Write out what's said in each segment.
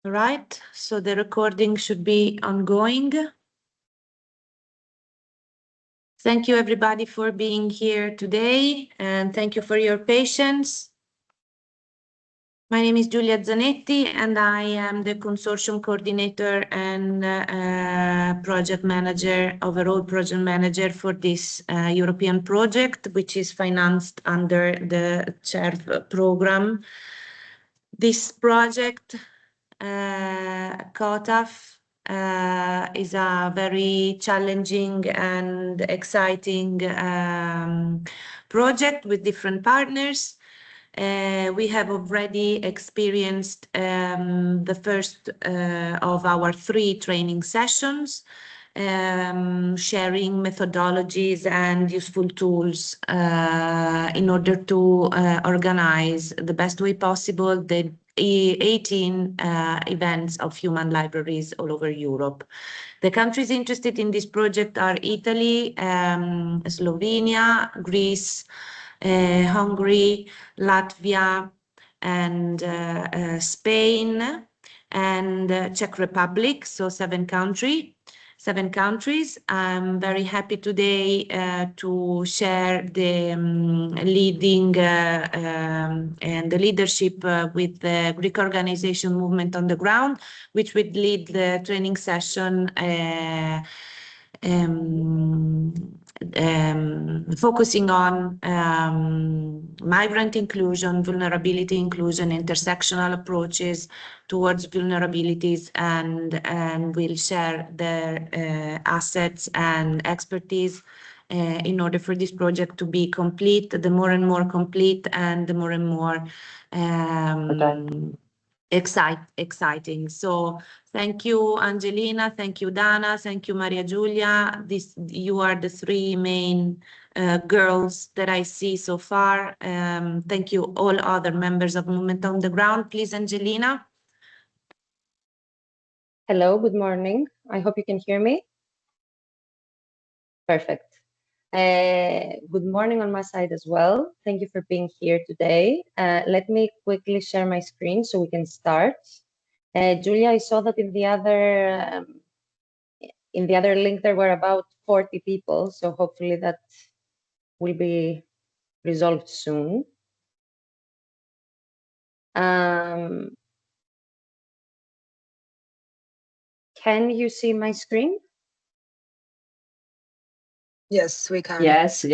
Right, so the recording should be ongoing. Thank you everybody for being here today, and thank you for your patience. My name is Giulia Zanetti, and I am the consortium coordinator and project manager, overall project manager for this European project, which is financed under the CERV program. This project, COTAF, is a very challenging and exciting project with different partners. We have already experienced the first of our 3 training sessions, sharing methodologies and useful tools in order to organize the best way possible the 18 events of human libraries all over Europe. The countries interested in this project are Italy, Slovenia, Greece, Hungary, Latvia, and Spain, and Czech Republic, so 7 countries. I'm very happy today to share the leading and the leadership with the Greek organization Movement on the Ground, which will lead the training session focusing on migrant inclusion, vulnerability inclusion, intersectional approaches towards vulnerabilities, and will share their assets and expertise in order for this project to be complete, the more and more complete and the more and more exciting. So thank you, Angelina. Thank you, Dana. Thank you, Maria Giulia. You are the 3 main girls that I see so far. Thank you, all other members of Movement on the Ground. Please, Angelina. Hello, good morning. I hope you can hear me. Perfect. Good morning on my side as well. Thank you for being here today. Let me quickly share my screen so we can start. Julia, I saw that in the other link there were about 40 people, so hopefully that will be resolved soon. Can you see my screen? Yes, we can. Yes.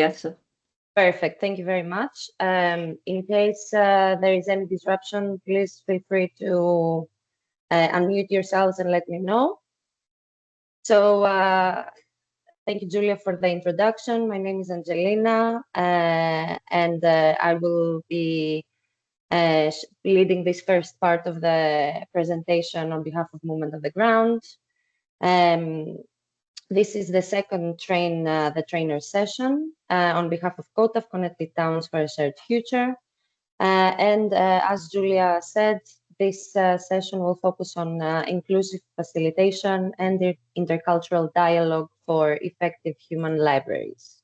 Perfect. Thank you very much. In case there is any disruption, please feel free to unmute yourselves and let me know. So thank you, Julia, for the introduction. My name is Angelina, and I will be leading this first part of the presentation on behalf of Movement on the Ground. This is the second the trainer session on behalf of COTAF, Connected Towns for a Shared Future. And as Julia said, this session will focus on inclusive facilitation and intercultural dialogue for effective human libraries.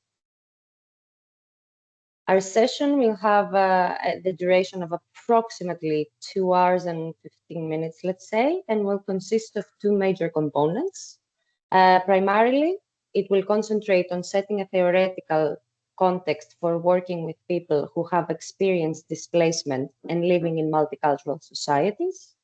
Our session will have the duration of approximately 2 hours and 15 minutes, let's say, and will consist of 2 major components. Primarily, it will concentrate on setting a theoretical context for working with people who have experienced displacement and living in multicultural societies.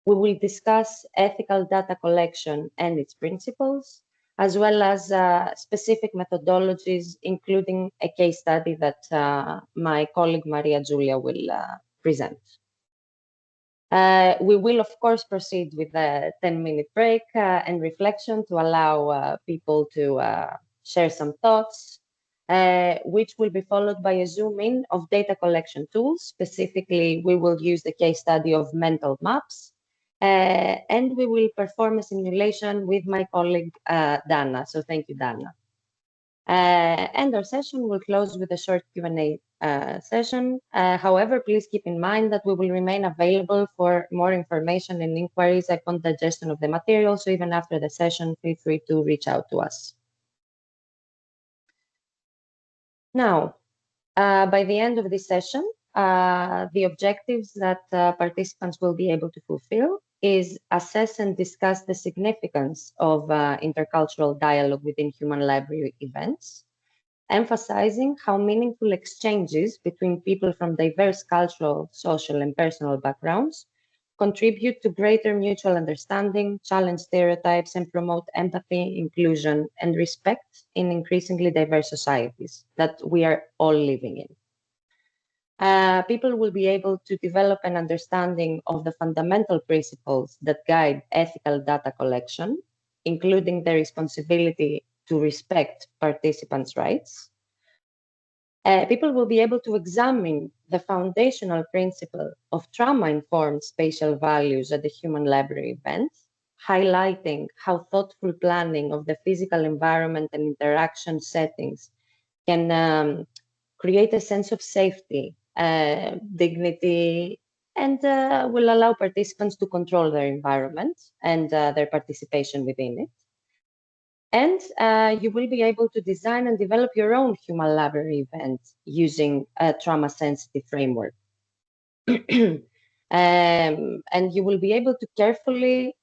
We will discuss ethical data collection and its principles, as well as specific methodologies, including a case study that my colleague Maria Giulia will present. We will, of course, proceed with a 10-minute break and reflection to allow people to share some thoughts, which will be followed by a zoom-in of data collection tools. Specifically, we will use the case study of mental maps, and we will perform a simulation with my colleague Dana. So thank you, Dana. And our session will close with a short Q&A session. However, please keep in mind that we will remain available for more information and inquiries upon digestion of the material. So even after the session, feel free to reach out to us. Now, by the end of this session, the objectives that participants will be able to fulfill is assess and discuss the significance of intercultural dialogue within human library events, emphasizing how meaningful exchanges between people from diverse cultural, social, and personal backgrounds contribute to greater mutual understanding, challenge stereotypes, and promote empathy, inclusion, and respect in increasingly diverse societies that we are all living in. People will be able to develop an understanding of the fundamental principles that guide ethical data collection, including the responsibility to respect participants' rights. People will be able to examine the foundational principle of trauma-informed spatial values at the human library event, highlighting how thoughtful planning of the physical environment and interaction settings can create a sense of safety, dignity, and will allow participants to control their environment and their participation within it. And you will be able to design and develop your own human library event using a trauma-sensitive framework. And you will be able to carefully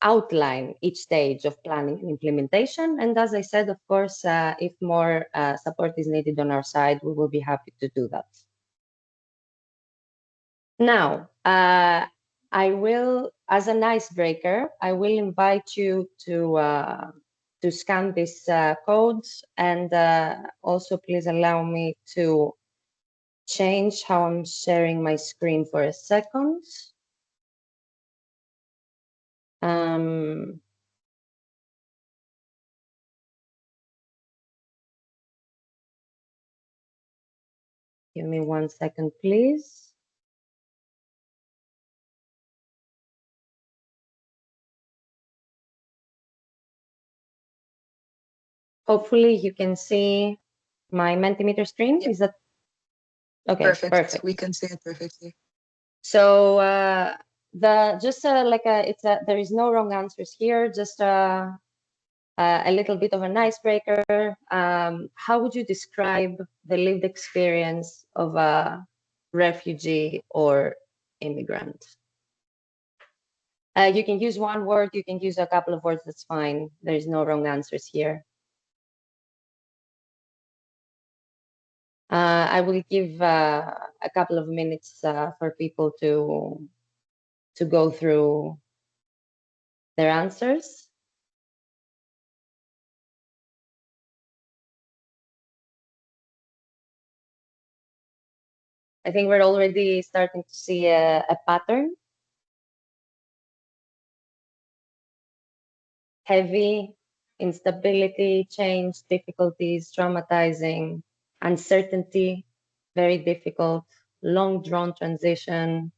outline each stage of planning and implementation. And as I said, of course, if more support is needed on our side, we will be happy to do that. Now, I will, as an icebreaker, I will invite you to scan this code, and also please allow me to change how I'm sharing my screen for a second. Give me 1 second, please. Hopefully you can see my Mentimeter screen. Yep. Is that okay? Perfect. We can see it perfectly. So there is no wrong answers here. Just a little bit of an icebreaker. How would you describe the lived experience of a refugee or immigrant? You can use one word. You can use a couple of words. That's fine. There is no wrong answers here. I will give a couple of minutes for people to go through their answers. I think we're already starting to see a pattern. Heavy, instability, change, difficulties, traumatizing, uncertainty, very difficult, long drawn transition.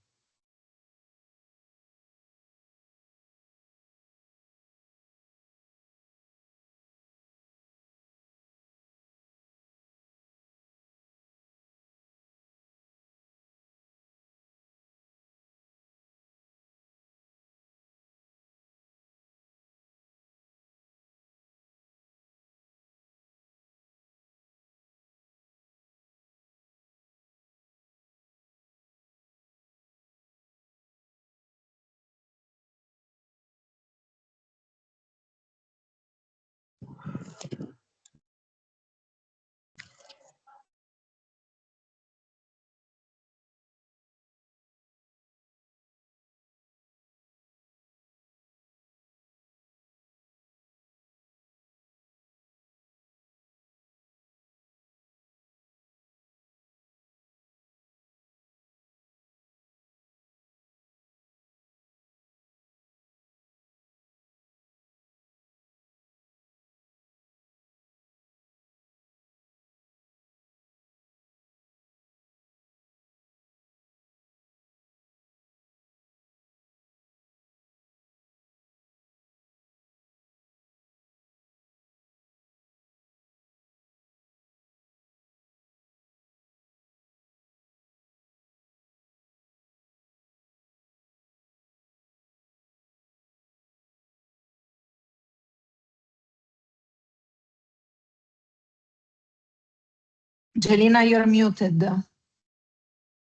Jelena, you're muted.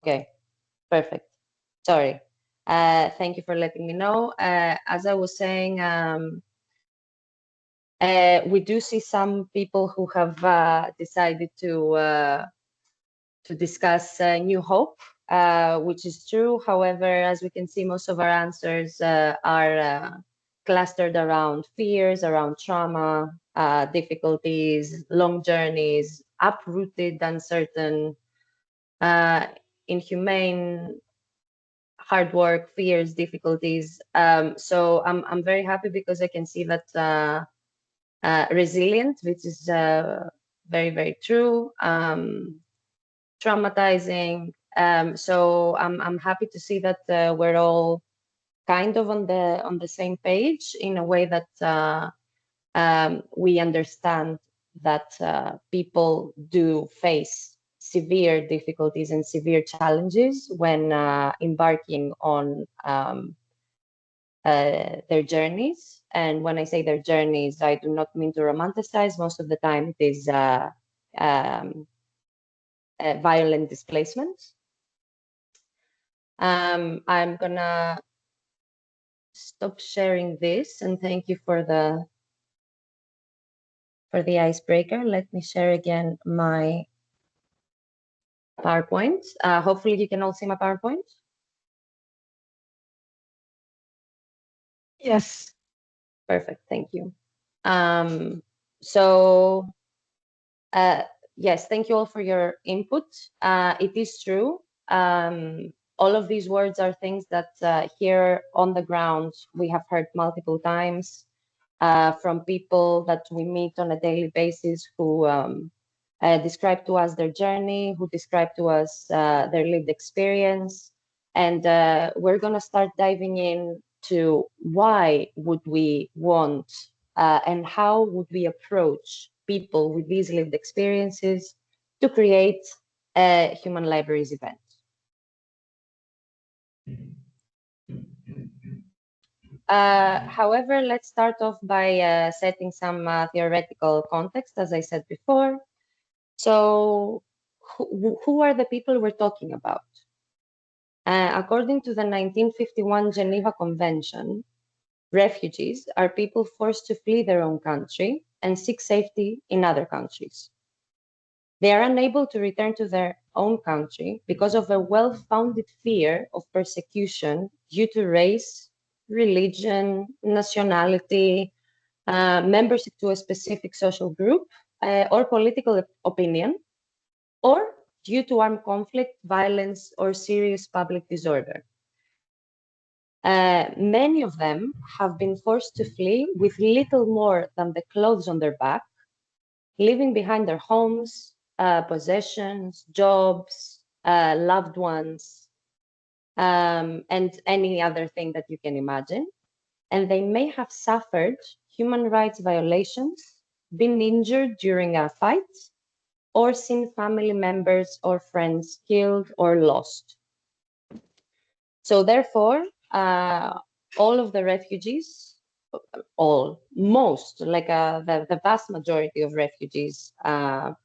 Okay, perfect. Sorry. Thank you for letting me know. As I was saying, we do see some people who have decided to discuss New Hope, which is true. However, as we can see, most of our answers are clustered around fears, around trauma, difficulties, long journeys, uprooted, uncertain, inhumane, hard work, fears, difficulties. So I'm very happy because I can see that resilient, which is very, very true. Traumatizing. So I'm happy to see that we're all kind of on the same page in a way that we understand that people do face severe difficulties and severe challenges when embarking on their journeys. And when I say their journeys, I do not mean to romanticize. Most of the time, it is violent displacement. I'm gonna stop sharing this, and thank you for the icebreaker. Let me share again my PowerPoint. Hopefully you can all see my PowerPoint. Yes. Perfect, thank you. So yes, thank you all for your input. It is true. All of these words are things that here on the ground we have heard multiple times from people that we meet on a daily basis who describe to us their journey, who describe to us their lived experience. And we're going to start diving in to why would we want and how would we approach people with these lived experiences to create a human libraries event. However, let's start off by setting some theoretical context, as I said before. So who are the people we're talking about? According to the 1951 Geneva Convention, refugees are people forced to flee their own country and seek safety in other countries. They are unable to return to their own country because of a well-founded fear of persecution due to race, religion, nationality, membership to a specific social group, or political opinion, or due to armed conflict, violence, or serious public disorder. Many of them have been forced to flee with little more than the clothes on their back, leaving behind their homes, possessions, jobs, loved ones, and any other thing that you can imagine. And they may have suffered human rights violations, been injured during a fight, or seen family members or friends killed or lost. So therefore, all of the refugees, most, like the vast majority of refugees share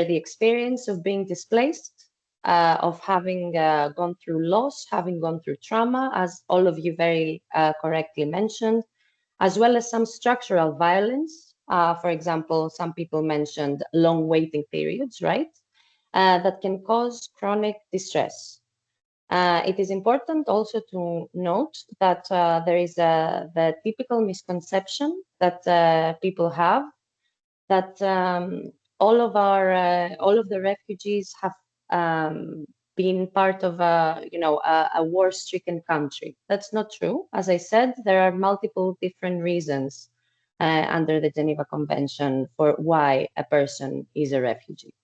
the experience of being displaced, of having gone through loss, having gone through trauma, as all of you very correctly mentioned, as well as some structural violence. For example, some people mentioned long waiting periods, right? That can cause chronic distress. It is important also to note that there is the typical misconception that people have that all of the refugees have been part of a war-stricken country. That's not true. As I said, there are multiple different reasons under the Geneva Convention for why a person is a refugee.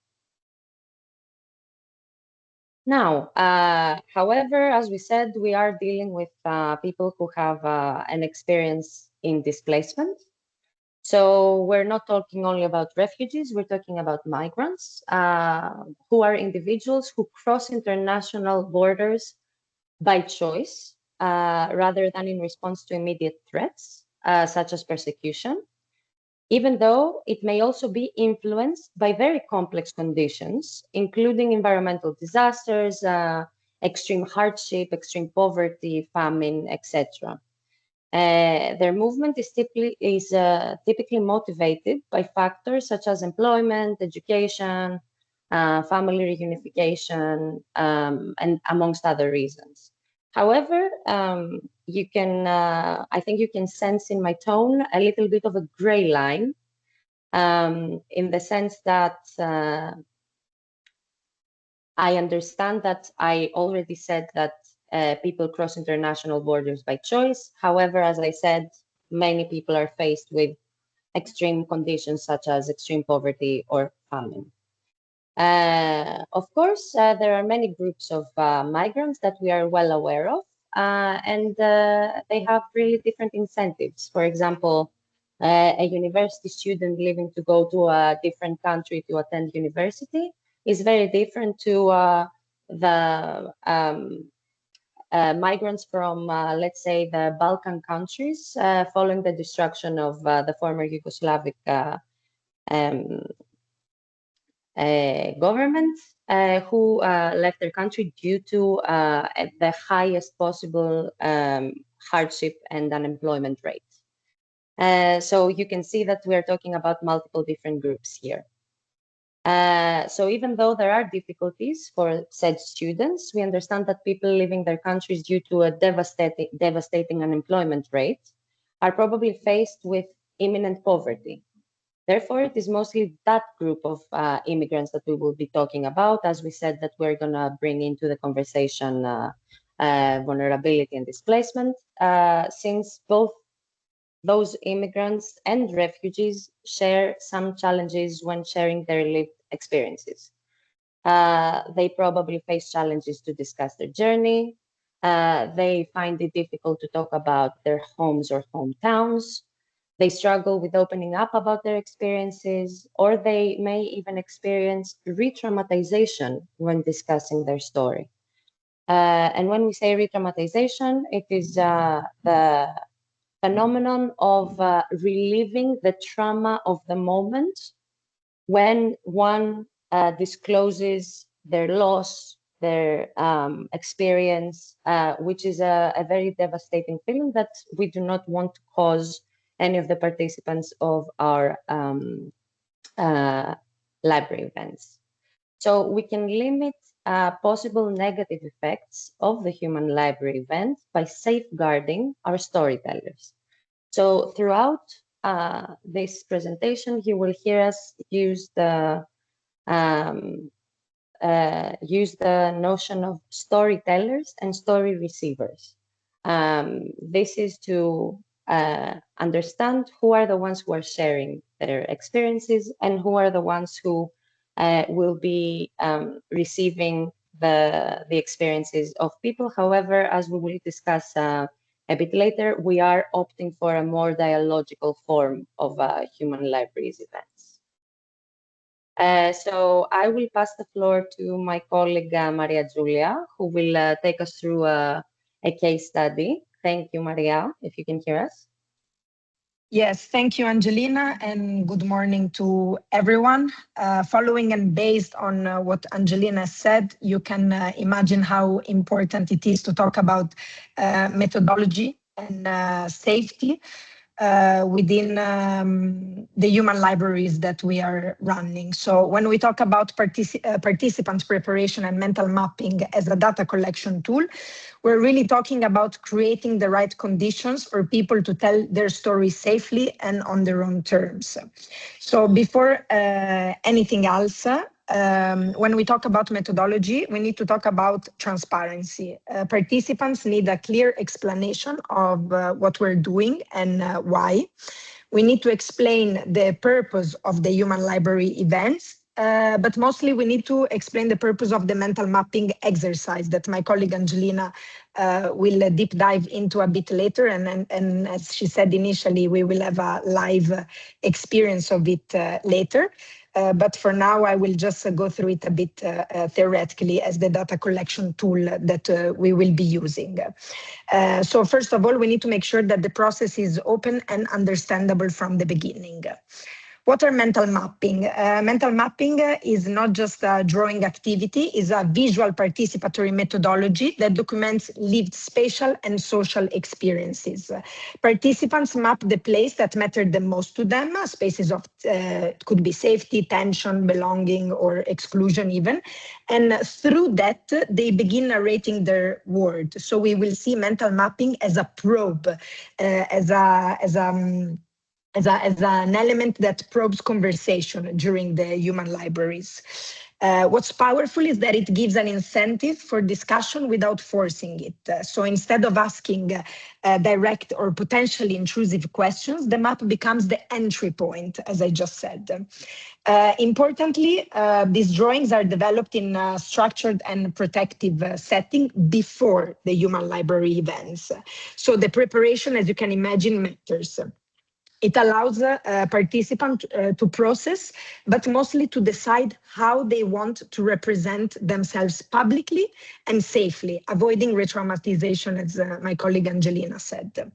Now, however, as we said, we are dealing with people who have an experience in displacement. So we're not talking only about refugees, we're talking about migrants who are individuals who cross international borders by choice rather than in response to immediate threats, such as persecution, even though it may also be influenced by very complex conditions, including environmental disasters, extreme hardship, extreme poverty, famine, etc. Their movement is typically motivated by factors such as employment, education, family reunification, and amongst other reasons. However, you can, I think you can sense in my tone a little bit of a gray line, in the sense that I understand that I already said that people cross international borders by choice. However, as I said, many people are faced with extreme conditions such as extreme poverty or famine. Of course, there are many groups of migrants that we are well aware of, and they have really different incentives. For example, a university student leaving to go to a different country to attend university is very different to the migrants from, let's say, the Balkan countries following the destruction of the former Yugoslavic government who left their country due to the highest possible hardship and unemployment rate. So you can see that we are talking about multiple different groups here. So even though there are difficulties for said students, we understand that people leaving their countries due to a devastating unemployment rate are probably faced with imminent poverty. Therefore, it is mostly that group of immigrants that we will be talking about, as we said that we're going to bring into the conversation vulnerability and displacement, since both those immigrants and refugees share some challenges when sharing their lived experiences. They probably face challenges to discuss their journey. They find it difficult to talk about their homes or hometowns. They struggle with opening up about their experiences, or they may even experience re-traumatization when discussing their story. And when we say re-traumatization, it is the phenomenon of reliving the trauma of the moment when one discloses their loss, their experience, which is a very devastating feeling that we do not want to cause any of the participants of our library events. So we can limit possible negative effects of the human library event by safeguarding our storytellers. So throughout this presentation, you will hear us use the notion of storytellers and story receivers. This is to understand who are the ones who are sharing their experiences and who are the ones who will be receiving the experiences of people. However, as we will discuss a bit later, we are opting for a more dialogical form of human libraries events. So I will pass the floor to my colleague Maria Giulia, who will take us through a case study. Thank you, Maria, if you can hear us. Yes, thank you, Angelina, and good morning to everyone. Following and based on what Angelina said, you can imagine how important it is to talk about methodology and safety within the human libraries that we are running. So when we talk about participants preparation and mental mapping as a data collection tool, we're really talking about creating the right conditions for people to tell their story safely and on their own terms. So before anything else, when we talk about methodology, we need to talk about transparency. Participants need a clear explanation of what we're doing and why. We need to explain the purpose of the human library events, but mostly we need to explain the purpose of the mental mapping exercise that my colleague Angelina will deep dive into a bit later. And as she said initially, we will have a live experience of it later. But for now, I will just go through it a bit theoretically as the data collection tool that we will be using. So first of all, we need to make sure that the process is open and understandable from the beginning. What are mental mapping? Mental mapping is not just a drawing activity, it's a visual participatory methodology that documents lived spatial and social experiences. Participants map the place that mattered the most to them, spaces of, could be safety, tension, belonging, or exclusion even. And through that, they begin narrating their world. So we will see mental mapping as a probe, as an element that probes conversation during the human libraries. What's powerful is that it gives an incentive for discussion without forcing it. So instead of asking direct or potentially intrusive questions, the map becomes the entry point, as I just said. Importantly, these drawings are developed in a structured and protective setting before the human library events. So the preparation, as you can imagine, matters. It allows participants to process, but mostly to decide how they want to represent themselves publicly and safely, avoiding re-traumatization, as my colleague Angelina said.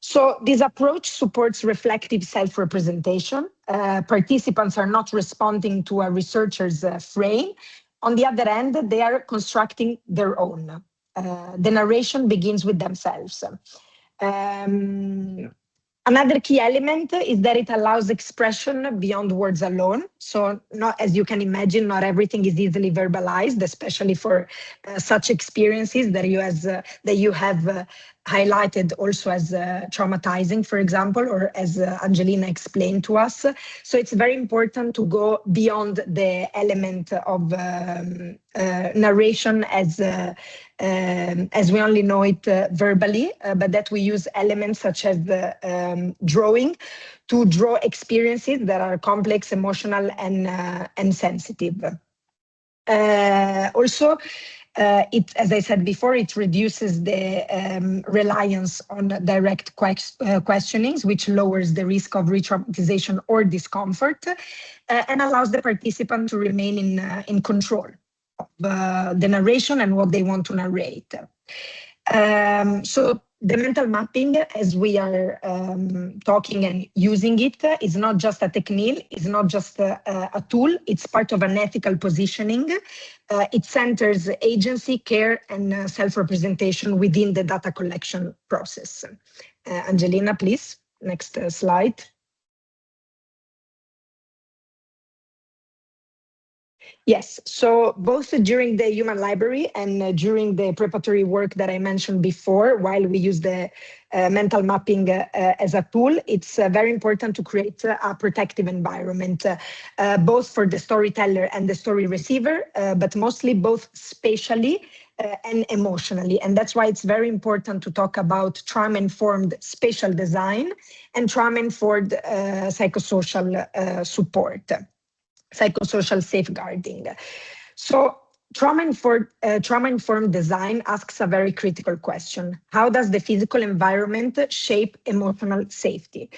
So this approach supports reflective self-representation. Participants are not responding to a researcher's frame. On the other hand, they are constructing their own. The narration begins with themselves. Another key element is that it allows expression beyond words alone. So not, as you can imagine, not everything is easily verbalized, especially for such experiences that you have highlighted also as traumatizing, for example, or as Angelina explained to us. So it's very important to go beyond the element of narration as we only know it verbally, but that we use elements such as drawing to draw experiences that are complex, emotional, and sensitive. Also, as I said before, it reduces the reliance on direct questionings, which lowers the risk of re-traumatization or discomfort, and allows the participant to remain in control of the narration and what they want to narrate. So the mental mapping, as we are talking and using it, is not just a technique, it's not just a tool, it's part of an ethical positioning. It centers agency, care, and self-representation within the data collection process. Angelina, please, next slide. Yes, so both during the human library and during the preparatory work that I mentioned before, while we use the mental mapping as a tool, it's very important to create a protective environment, both for the storyteller and the story receiver, but mostly both spatially and emotionally. And that's why it's very important to talk about trauma-informed spatial design and trauma-informed psychosocial support. Psychosocial safeguarding. So trauma-informed design asks a very critical question. How does the physical environment shape emotional safety,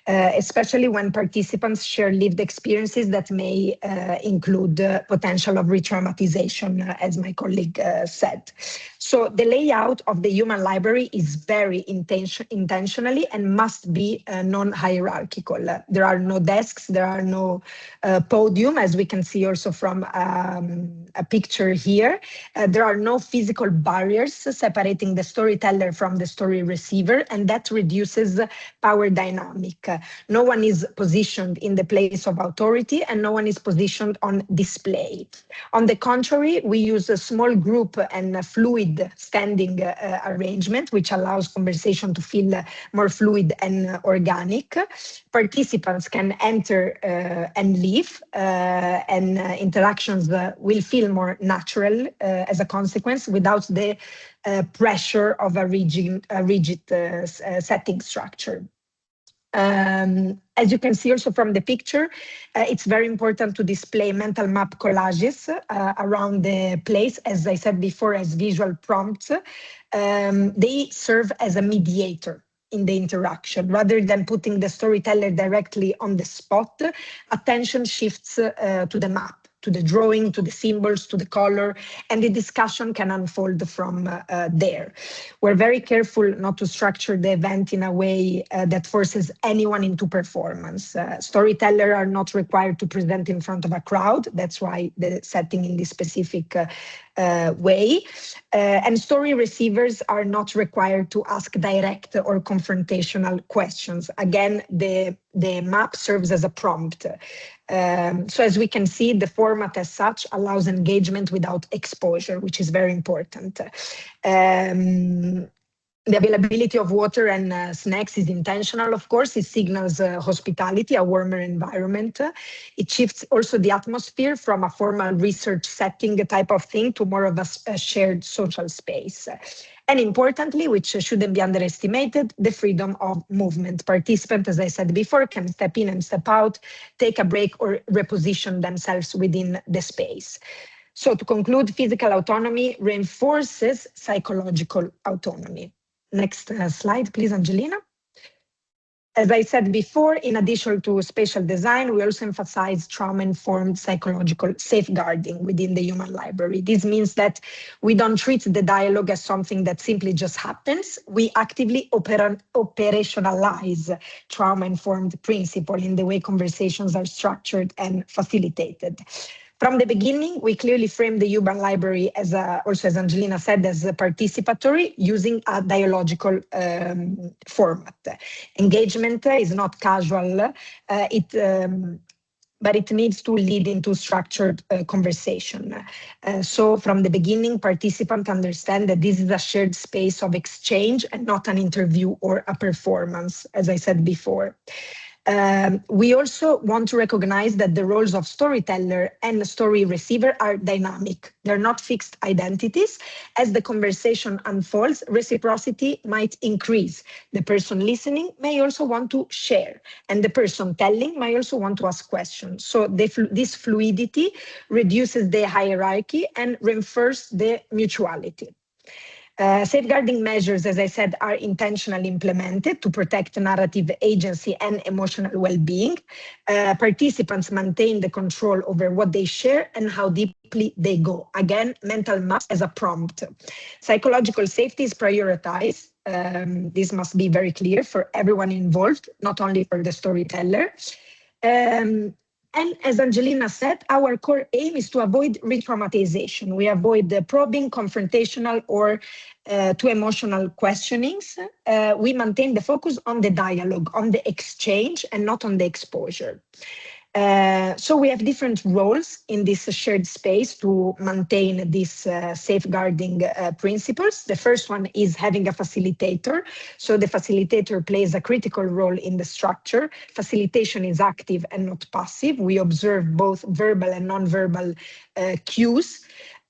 especially when participants share lived experiences that may include potential of re-traumatization, as my colleague said. So the layout of the human library is very intentionally and must be non-hierarchical. There are no desks, there are no podium, as we can see also from a picture here. There are no physical barriers separating the storyteller from the story receiver, and that reduces power dynamic. No one is positioned in the place of authority and no one is positioned on display. On the contrary, we use a small group and a fluid standing arrangement, which allows conversation to feel more fluid and organic. Participants can enter and leave, and interactions will feel more natural as a consequence without the pressure of a rigid setting structure. As you can see also from the picture, it's very important to display mental map collages around the place, as I said before, as visual prompts. They serve as a mediator in the interaction. Rather than putting the storyteller directly on the spot, attention shifts to the map. to the drawing, to the symbols, to the color, and the discussion can unfold from there. We're very careful not to structure the event in a way that forces anyone into performance. Storytellers are not required to present in front of a crowd. That's why the setting in this specific way. And story receivers are not required to ask direct or confrontational questions. Again, the map serves as a prompt. So as we can see, the format as such allows engagement without exposure, which is very important. The availability of water and snacks is intentional, of course. It signals hospitality, a warmer environment. It shifts also the atmosphere from a formal research setting type of thing to more of a shared social space. And importantly, which shouldn't be underestimated, the freedom of movement. Participants, as I said before, can step in and step out, take a break, or reposition themselves within the space. So to conclude, physical autonomy reinforces psychological autonomy. Next slide, please, Angelina. As I said before, in addition to spatial design, we also emphasize trauma-informed psychological safeguarding within the human library. This means that we don't treat the dialogue as something that simply just happens. We actively operationalize trauma-informed principle in the way conversations are structured and facilitated. From the beginning, we clearly framed the human library as also as Angelina said, as a participatory, using a dialogical format. Engagement is not casual, but it needs to lead into structured conversation. So from the beginning, participants understand that this is a shared space of exchange and not an interview or a performance, as I said before. We also want to recognize that the roles of storyteller and story receiver are dynamic. They're not fixed identities. As the conversation unfolds, reciprocity might increase. The person listening may also want to share, and the person telling may also want to ask questions. So this fluidity reduces the hierarchy and reinforces the mutuality. Safeguarding measures, as I said, are intentionally implemented to protect narrative agency and emotional well-being. Participants maintain the control over what they share and how deeply they go. Again, mental maps as a prompt. Psychological safety is prioritized. This must be very clear for everyone involved, not only for the storyteller. And as Angelina said, our core aim is to avoid re-traumatization. We avoid the probing, confrontational, or too emotional questionings. We maintain the focus on the dialogue, on the exchange, and not on the exposure. So we have different roles in this shared space to maintain these safeguarding principles. The first one is having a facilitator. So the facilitator plays a critical role in the structure. Facilitation is active and not passive. We observe both verbal and non-verbal cues.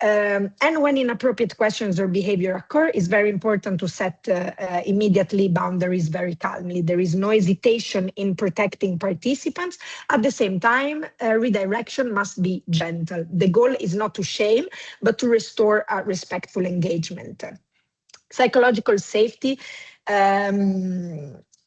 And when inappropriate questions or behavior occur, it's very important to set immediately boundaries very calmly. There is no hesitation in protecting participants. At the same time, redirection must be gentle. The goal is not to shame, but to restore a respectful engagement. Psychological safety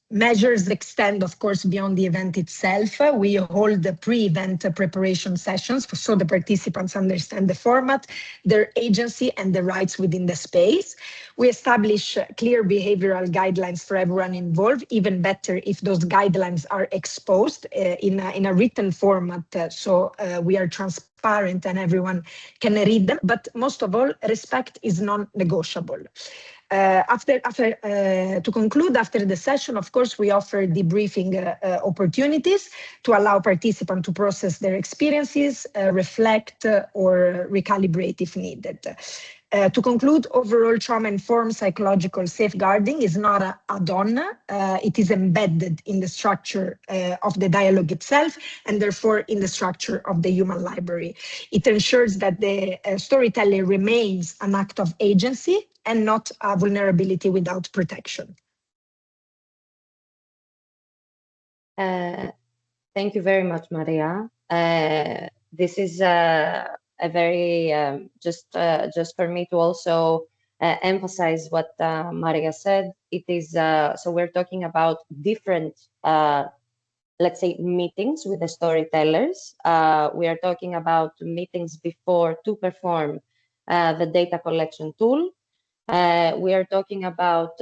measures extend, of course, beyond the event itself. We hold the pre-event preparation sessions so the participants understand the format, their agency, and the rights within the space. We establish clear behavioral guidelines for everyone involved, even better if those guidelines are exposed in a written format, so we are transparent and everyone can read them. But most of all, respect is non-negotiable. To conclude, after the session, of course, we offer debriefing opportunities to allow participants to process their experiences, reflect, or recalibrate if needed. To conclude, overall trauma-informed psychological safeguarding is not an add-on. It is embedded in the structure of the dialogue itself, and therefore in the structure of the human library. It ensures that the storytelling remains an act of agency and not a vulnerability without protection. Thank you very much, Maria. This is a very, just for me to also emphasize what Maria said. It is, so we're talking about different let's say, meetings with the storytellers. We are talking about meetings before to perform the data collection tool. We are talking about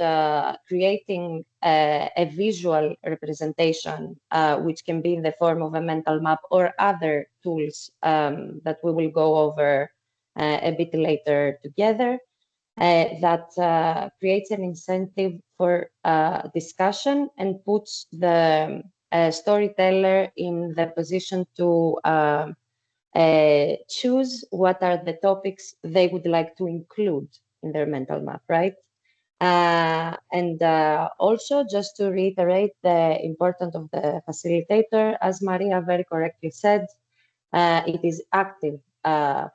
creating a visual representation, which can be in the form of a mental map or other tools that we will go over a bit later together, that creates an incentive for discussion and puts the storyteller in the position to choose what are the topics they would like to include in their mental map, right? And also, just to reiterate the importance of the facilitator, as Maria very correctly said, it is active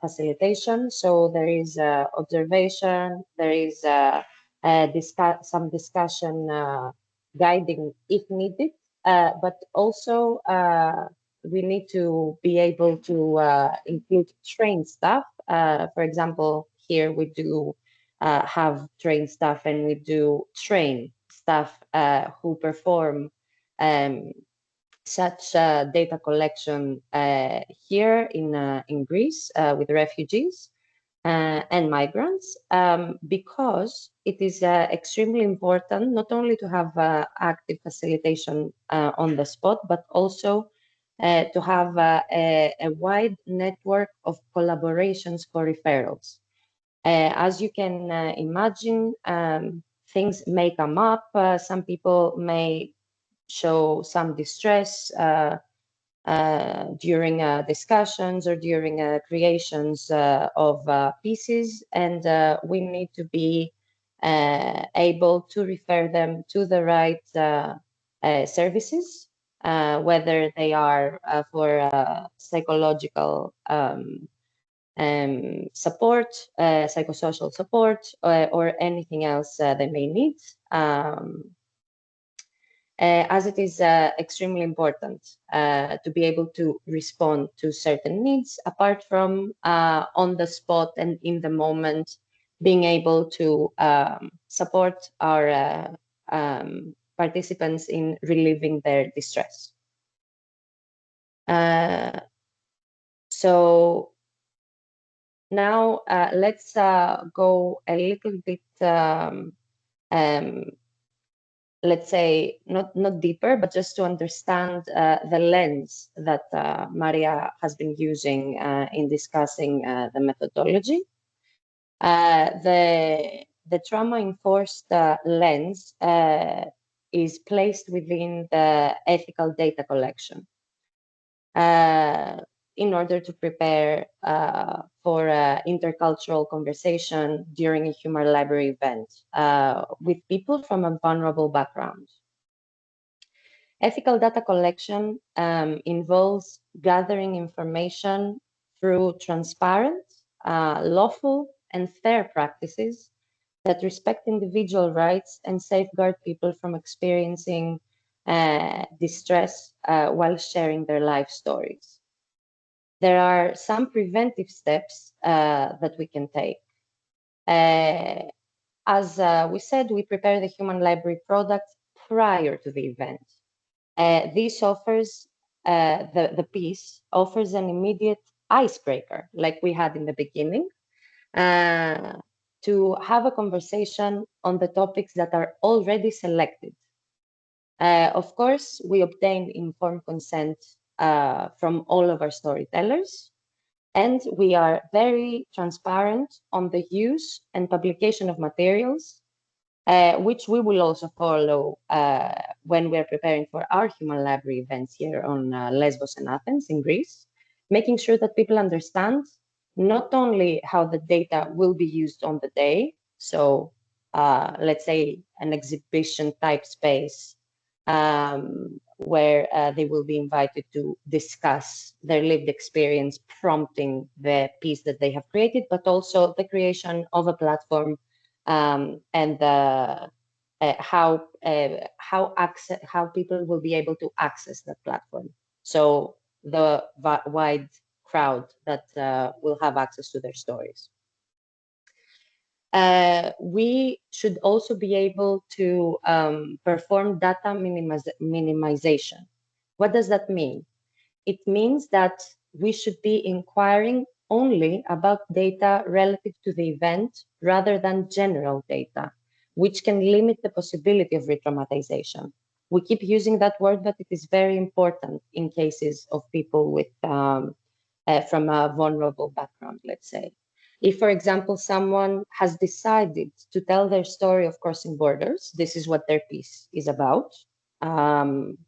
facilitation. So there is observation, there is some discussion guiding if needed, but also we need to be able to include trained staff. For example, here we do have trained staff, and we do train staff who perform such data collection here in Greece with refugees and migrants, because it is extremely important not only to have active facilitation on the spot, but also to have a wide network of collaborations for referrals. As you can imagine, things may come up. Some people may show some distress during discussions or during creations of pieces, and we need to be able to refer them to the right services, whether they are for psychological support, psychosocial support, or anything else they may need. As it is extremely important to be able to respond to certain needs, apart from on the spot and in the moment, being able to support our participants in relieving their distress. So now let's go a little bit let's say not deeper, but just to understand the lens that Maria has been using in discussing the methodology. The trauma-enforced lens is placed within the ethical data collection in order to prepare for intercultural conversation during a human library event with people from a vulnerable background. Ethical data collection involves gathering information through transparent, lawful, and fair practices that respect individual rights and safeguard people from experiencing distress while sharing their life stories. There are some preventive steps that we can take. As we said, we prepare the human library product prior to the event. This offers, the piece offers an immediate icebreaker, like we had in the beginning, to have a conversation on the topics that are already selected. Of course, we obtain informed consent from all of our storytellers, and we are very transparent on the use and publication of materials, which we will also follow when we're preparing for our human library events here on Lesbos and Athens in Greece, making sure that people understand not only how the data will be used on the day, so let's say an exhibition type space where they will be invited to discuss their lived experience, prompting the piece that they have created, but also the creation of a platform and how people will be able to access that platform. So the wide crowd that will have access to their stories. We should also be able to perform data minimization, What does that mean? It means that we should be inquiring only about data relative to the event rather than general data, which can limit the possibility of re-traumatization. We keep using that word, but it is very important in cases of people with from a vulnerable background, let's say. If, for example, someone has decided to tell their story of crossing borders, this is what their piece is about.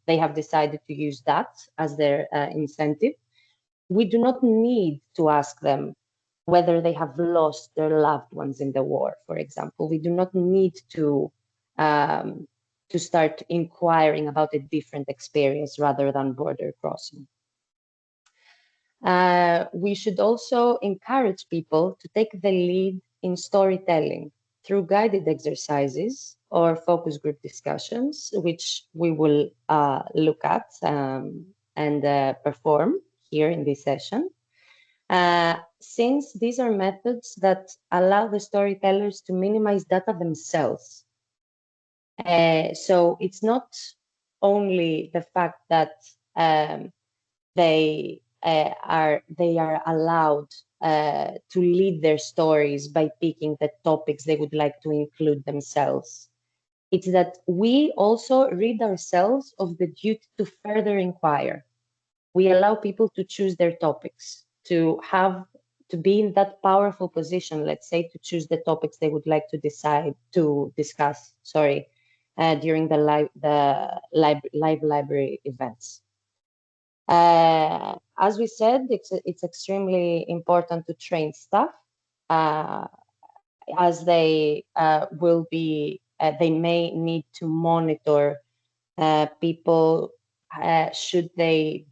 They have decided to use that as their incentive. We do not need to ask them whether they have lost their loved ones in the war, for example. We do not need to start inquiring about a different experience rather than border crossing. We should also encourage people to take the lead in storytelling through guided exercises or focus group discussions, which we will look at and perform here in this session. Since these are methods that allow the storytellers to minimize data themselves. So it's not only the fact that they are allowed to lead their stories by picking the topics they would like to include themselves. It's that we also rid ourselves of the duty to further inquire. We allow people to choose their topics, to be in that powerful position, let's say, to choose the topics they would like to discuss, during the live library events. As we said, it's extremely important to train staff, as they will be, they may need to monitor people should they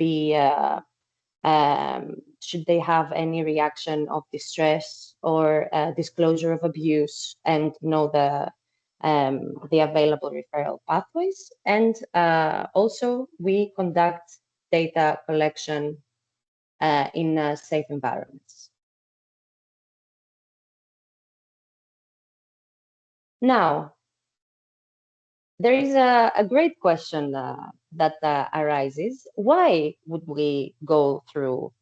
have any reaction of distress or disclosure of abuse, and know the available referral pathways. And also we conduct data collection in safe environments. Now, there is a great question that arises. Why would we go through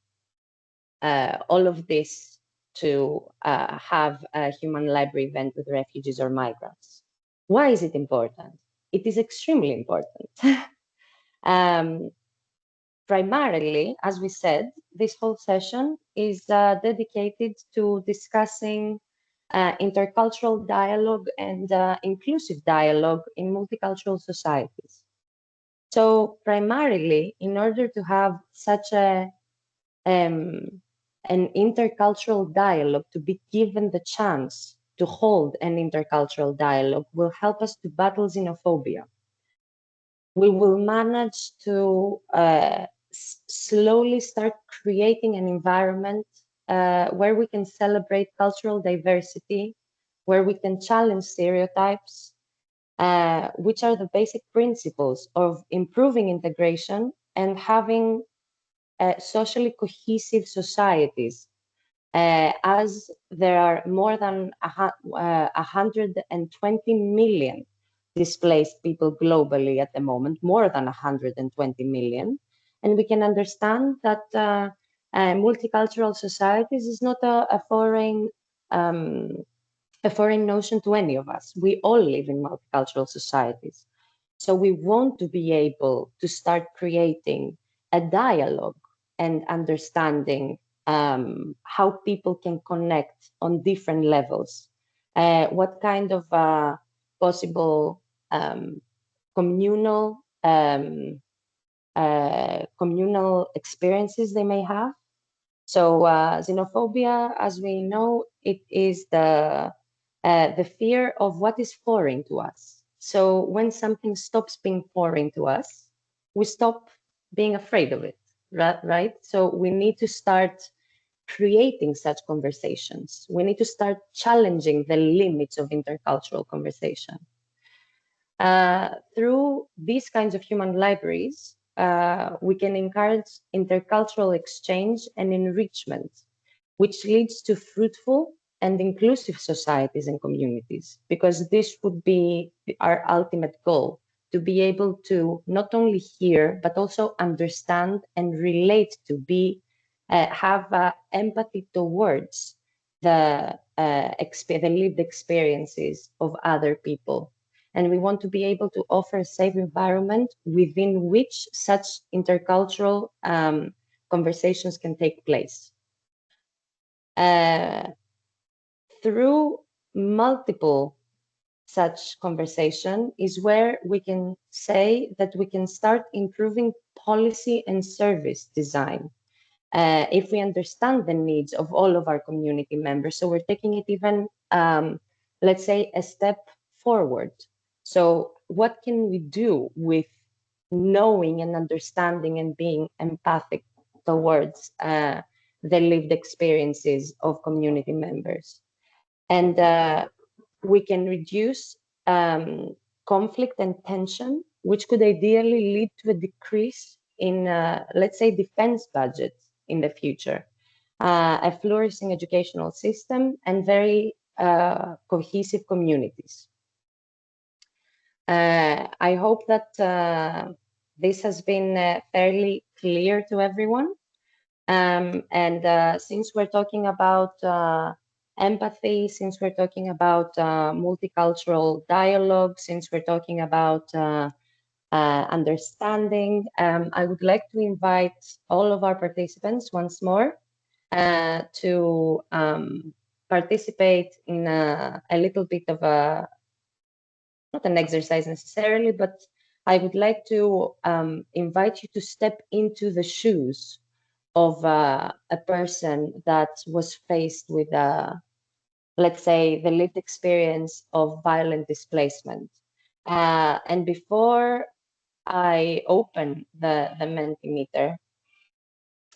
all of this to have a human library event with refugees or migrants? Why is it important? It is extremely important. Primarily, as we said, this whole session is dedicated to discussing intercultural dialogue and inclusive dialogue in multicultural societies. So primarily, in order to have such an intercultural dialogue, to be given the chance to hold an intercultural dialogue, will help us to battle xenophobia. We will manage to slowly start creating an environment where we can celebrate cultural diversity, where we can challenge stereotypes, which are the basic principles of improving integration and having socially cohesive societies, as there are more than 120 million displaced people globally at the moment, more than 120 million. And we can understand that multicultural societies is not a foreign notion to any of us. We all live in multicultural societies. So we want to be able to start creating a dialogue and understanding how people can connect on different levels, what kind of possible communal experiences they may have. So xenophobia, as we know, it is the fear of what is foreign to us. So when something stops being foreign to us, we stop being afraid of it, right? So we need to start creating such conversations. We need to start challenging the limits of intercultural conversation. Through these kinds of human libraries, we can encourage intercultural exchange and enrichment, which leads to fruitful and inclusive societies and communities, because this would be our ultimate goal, to be able to not only hear, but also understand and relate to, have empathy towards the lived experiences of other people. And we want to be able to offer a safe environment within which such intercultural conversations can take place. Through multiple such conversation is where we can say that we can start improving policy and service design if we understand the needs of all of our community members. So we're taking it even, let's say, a step forward. So what can we do with knowing and understanding and being empathic towards the lived experiences of community members? And we can reduce conflict and tension, which could ideally lead to a decrease in, let's say, defense budgets in the future, a flourishing educational system, and very cohesive communities. I hope that this has been fairly clear to everyone. And since we're talking about empathy, since we're talking about multicultural dialogue, since we're talking about understanding, I would like to invite all of our participants once more to participate in a little bit of a, not an exercise necessarily, but I would like to invite you to step into the shoes of a person that was faced with, let's say, the lived experience of violent displacement. And before I open the Mentimeter,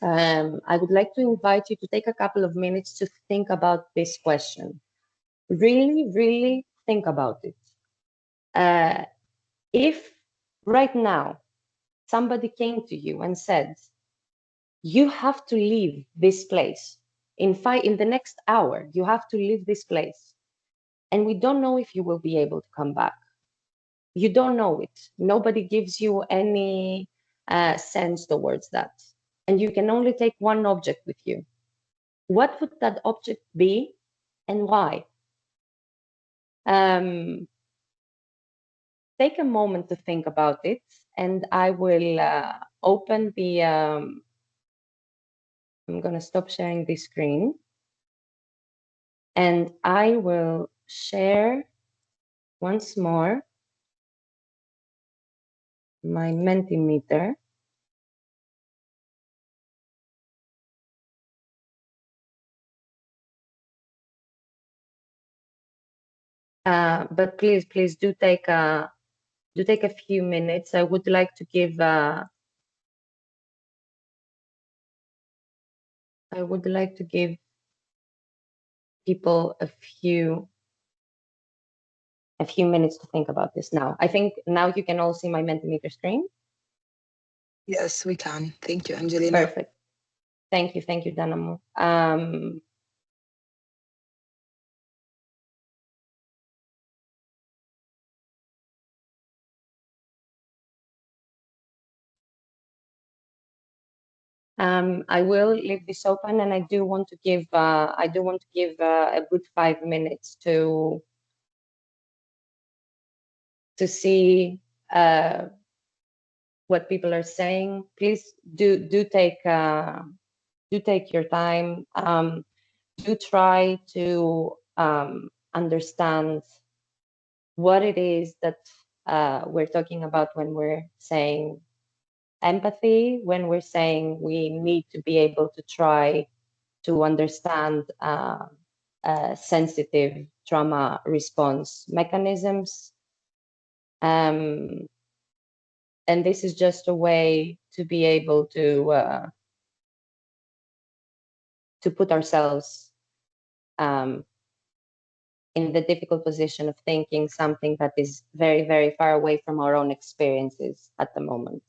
I would like to invite you to take a couple of minutes to think about this question. Really, really think about it. If right now somebody came to you and said, you have to leave this place in the next hour, you have to leave this place, and we don't know if you will be able to come back. You don't know it. Nobody gives you any sense towards that. And you can only take one object with you. What would that object be and why? Take a moment to think about it, and I will open the, I'm going to stop sharing the screen, and I will share once more my Mentimeter. But please do take a few minutes. I would like to give people a few minutes to think about this now. I think now you can all see my Mentimeter screen. Yes, we can. Thank you, Angelina. Perfect. Thank you, Danamo. I will leave this open, and I do want to give a good 5 minutes to see what people are saying. Please do take your time. Do try to understand what it is that we're talking about when we're saying empathy, when we're saying we need to be able to try to understand sensitive trauma response mechanisms. And this is just a way to be able to put ourselves in the difficult position of thinking something that is very, very far away from our own experiences at the moment.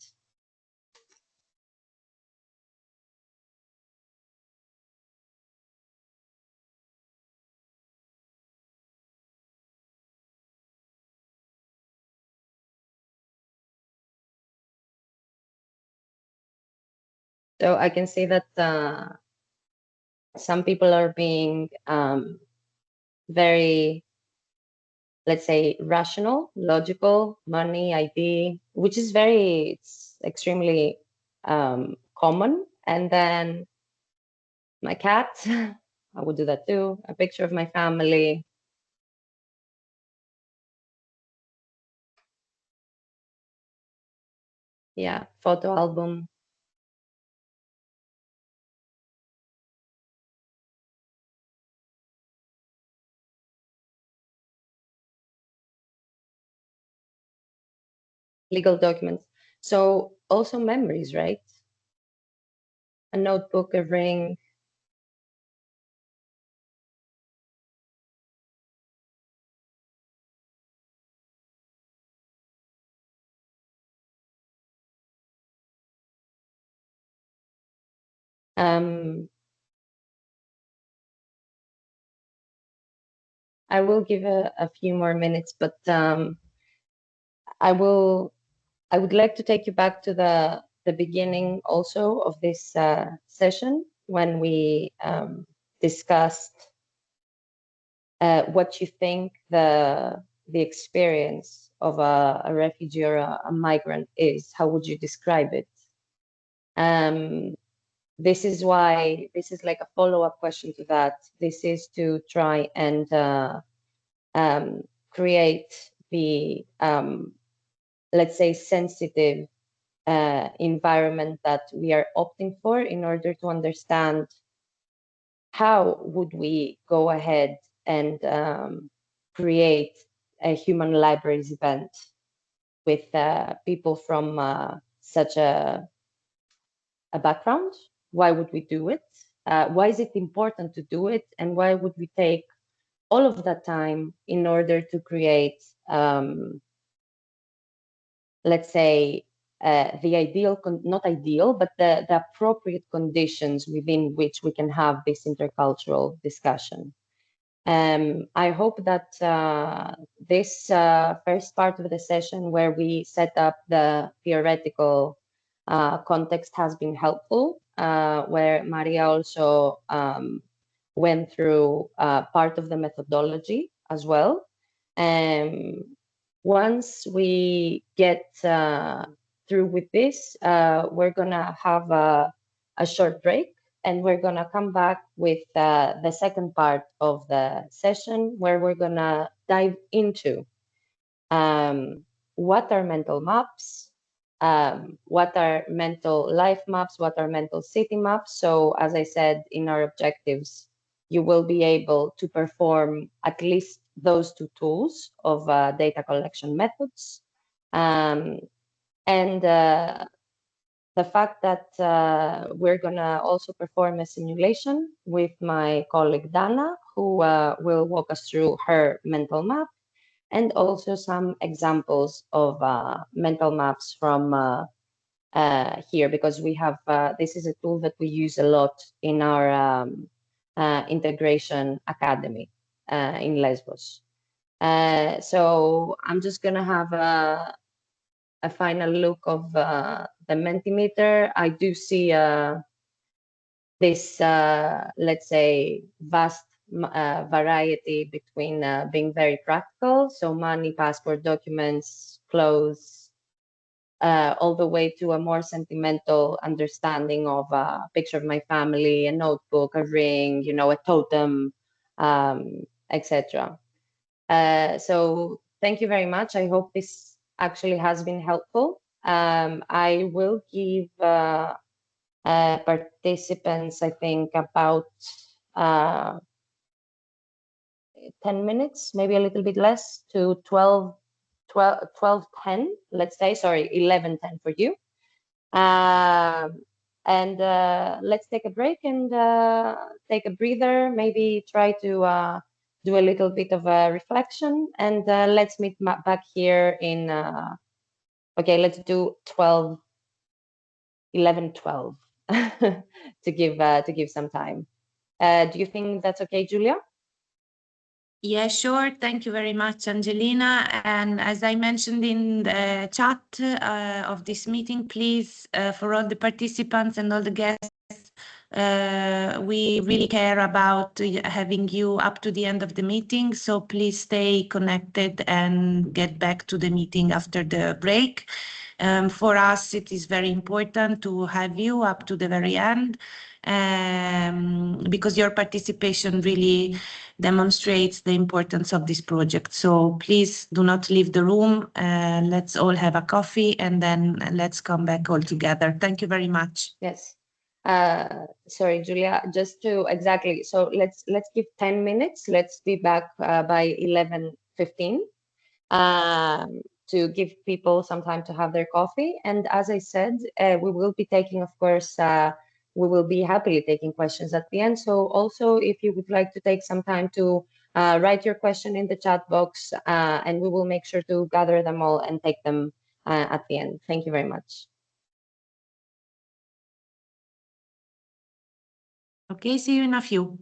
So I can see that some people are being very, let's say, rational, logical, money, ID, which is it's extremely common. And then my cat, I would do that too. A picture of my family. Yeah, photo album. Legal documents. So also memories, right? A notebook, a ring. I will give a few more minutes, but I would like to take you back to the beginning also of this session when we discussed what you think the experience of a refugee or a migrant is. How would you describe it? This is why this is like a follow-up question to that. This is to try and create the let's say sensitive environment that we are opting for in order to understand how would we go ahead and create a human libraries event with people from such a background. Why would we do it? Why is it important to do it? And why would we take all of that time in order to create, let's say, the ideal, not ideal, but the appropriate conditions within which we can have this intercultural discussion. I hope that this first part of the session where we set up the theoretical context has been helpful, where Maria also went through part of the methodology as well. Once we get through with this, we're gonna have a short break, and we're gonna come back with the second part of the session where we're gonna dive into what are mental maps, what are mental life maps, what are mental city maps. So as I said, in our objectives, you will be able to perform at least those two tools of data collection methods. And the fact that we're going to also perform a simulation with my colleague Dana, who will walk us through her mental map, and also some examples of mental maps from here, because we have, this is a tool that we use a lot in our integration academy in Lesbos. So I'm just going to have a final look of the Mentimeter. I do see this, let's say, vast variety between being very practical, so money, passport, documents, clothes, all the way to a more sentimental understanding of a picture of my family, a notebook, a ring, you know, a totem, etc. So thank you very much. I hope this actually has been helpful. I will give participants, I think, about 10 minutes, maybe a little bit less, to 12:10, let's say, sorry, 11:10 for you. And let's take a break and take a breather, maybe try to do a little bit of a reflection, and let's meet back here in, okay, let's do 11:12 to give some time. Do you think that's okay, Julia? Yeah, sure. Thank you very much, Angelina. And as I mentioned in the chat of this meeting, please, for all the participants and all the guests, we really care about having you up to the end of the meeting. So please stay connected and get back to the meeting after the break. For us, it is very important to have you up to the very end, because your participation really demonstrates the importance of this project. So please do not leave the room. Let's all have a coffee and then let's come back all together. Thank you very much. Yes. Sorry, Julia, just to exactly. So let's give 10 minutes. Let's be back by 11:15 to give people some time to have their coffee. And as I said, we will be taking, of course, we will be happily taking questions at the end. So also, if you would like to take some time to write your question in the chat box, and we will make sure to gather them all and take them at the end. Thank you very much. Okay, see you in a few.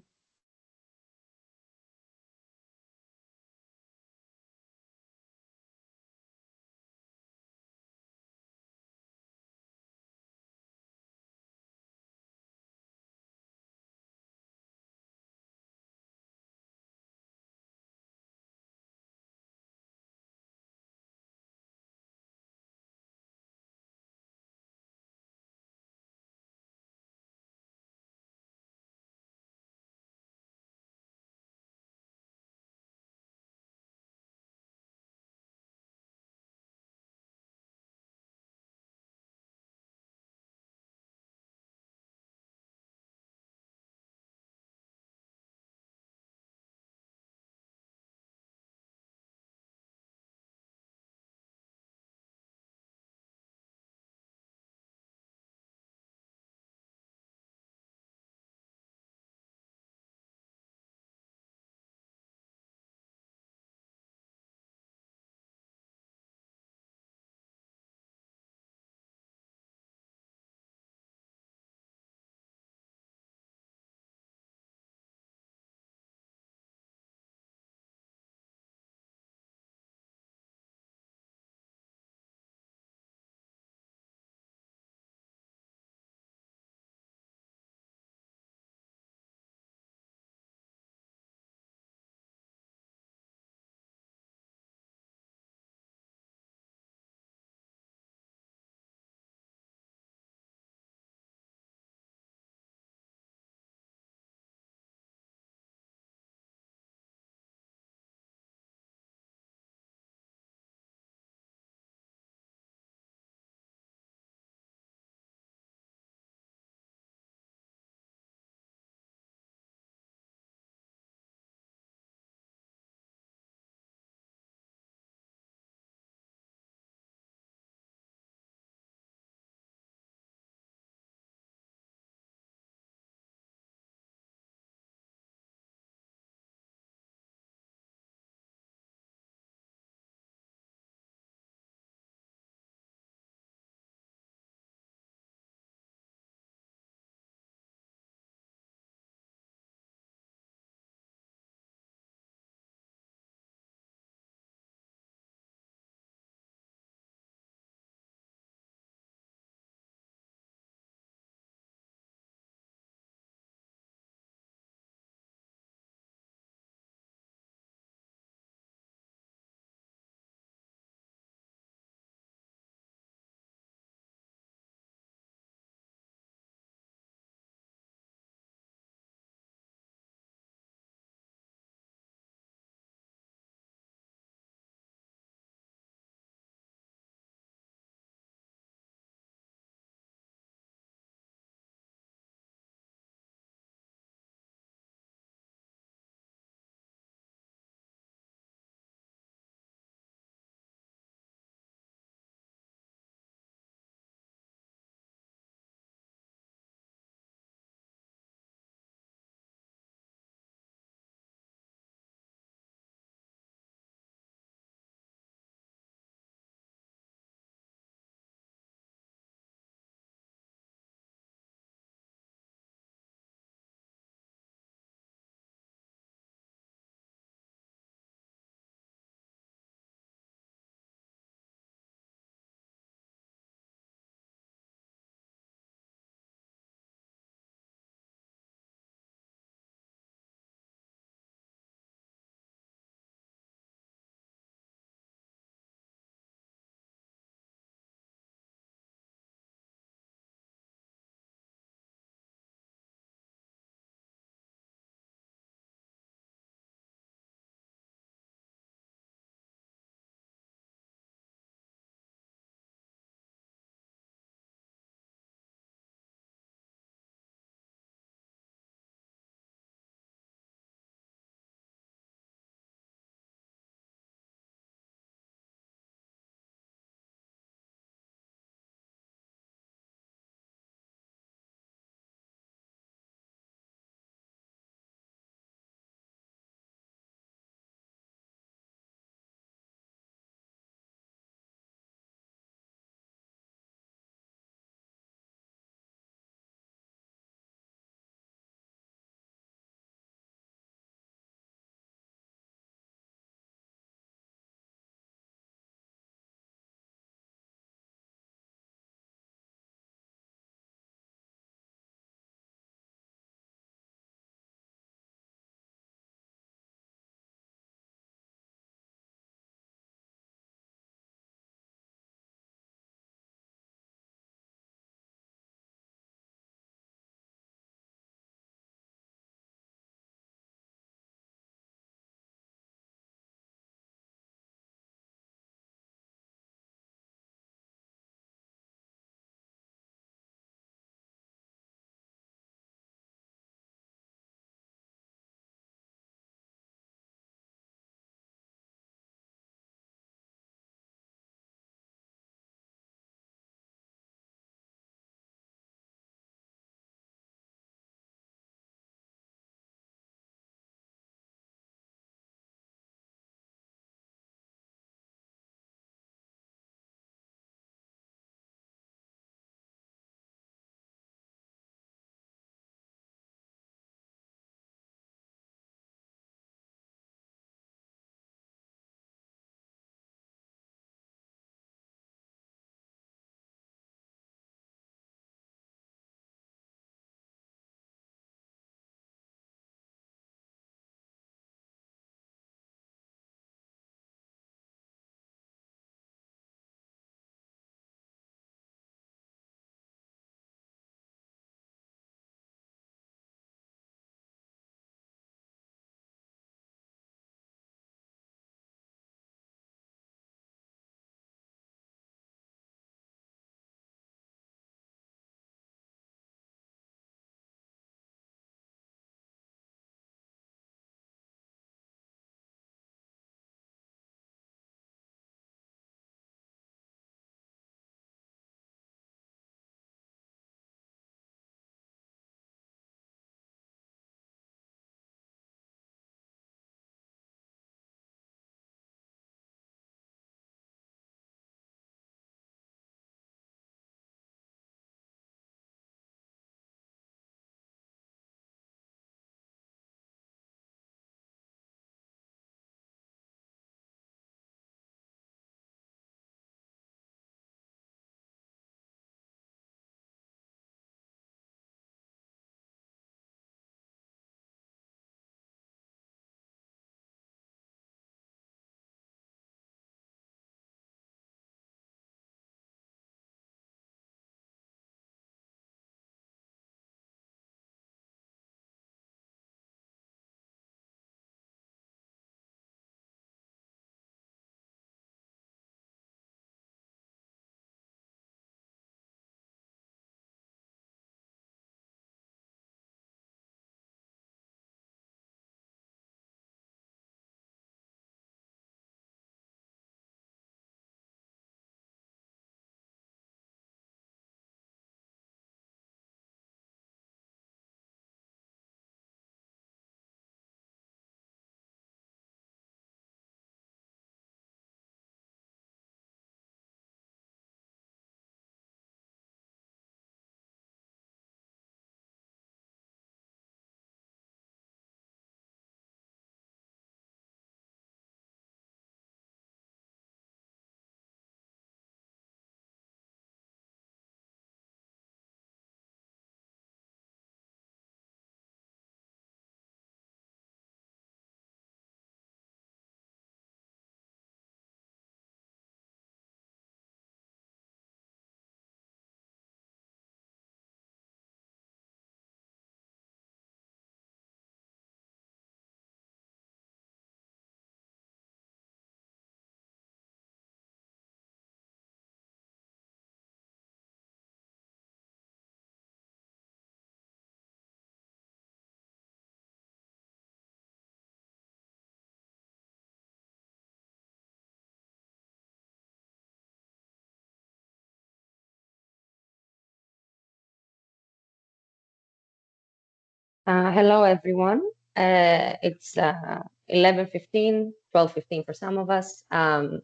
Hello, everyone. It's 11:15, 12:15 for some of us. I'm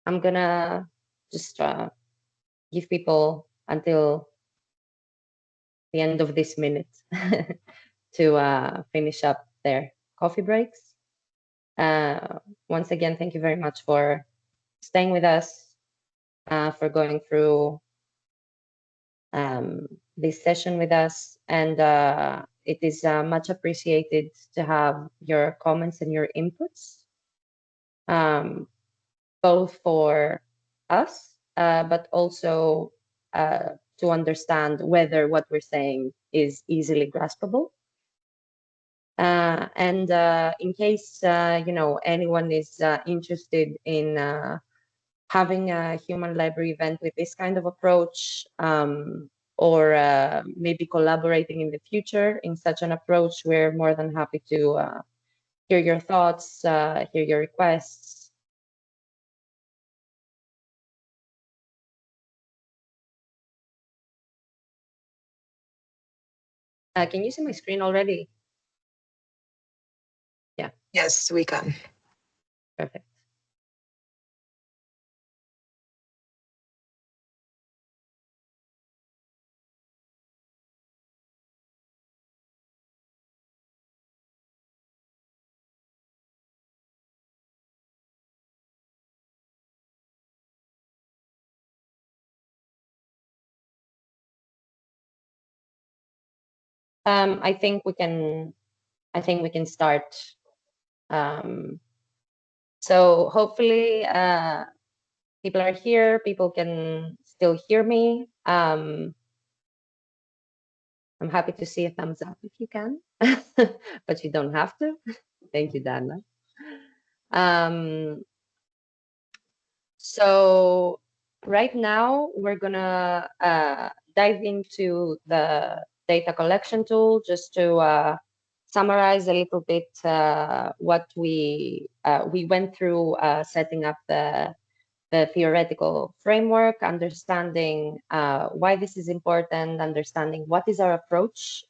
gonna just give people until the end of this minute to finish up their coffee breaks. Once again, thank you very much for staying with us, for going through this session with us, and it is much appreciated to have your comments and your inputs, both for us, but also to understand whether what we're saying is easily graspable. And in case anyone is interested in having a human library event with this kind of approach, or maybe collaborating in the future in such an approach, we're more than happy to hear your thoughts, hear your requests. Can you see my screen already? Yeah. Yes, we can. Perfect. I think we can start. So hopefully people are here, people can still hear me. I'm happy to see a thumbs up if you can, but you don't have to. Thank you, Dana. So right now we're gonna dive into the data collection tool, just to summarize a little bit what we went through setting up the theoretical framework, understanding why this is important, understanding what is our approach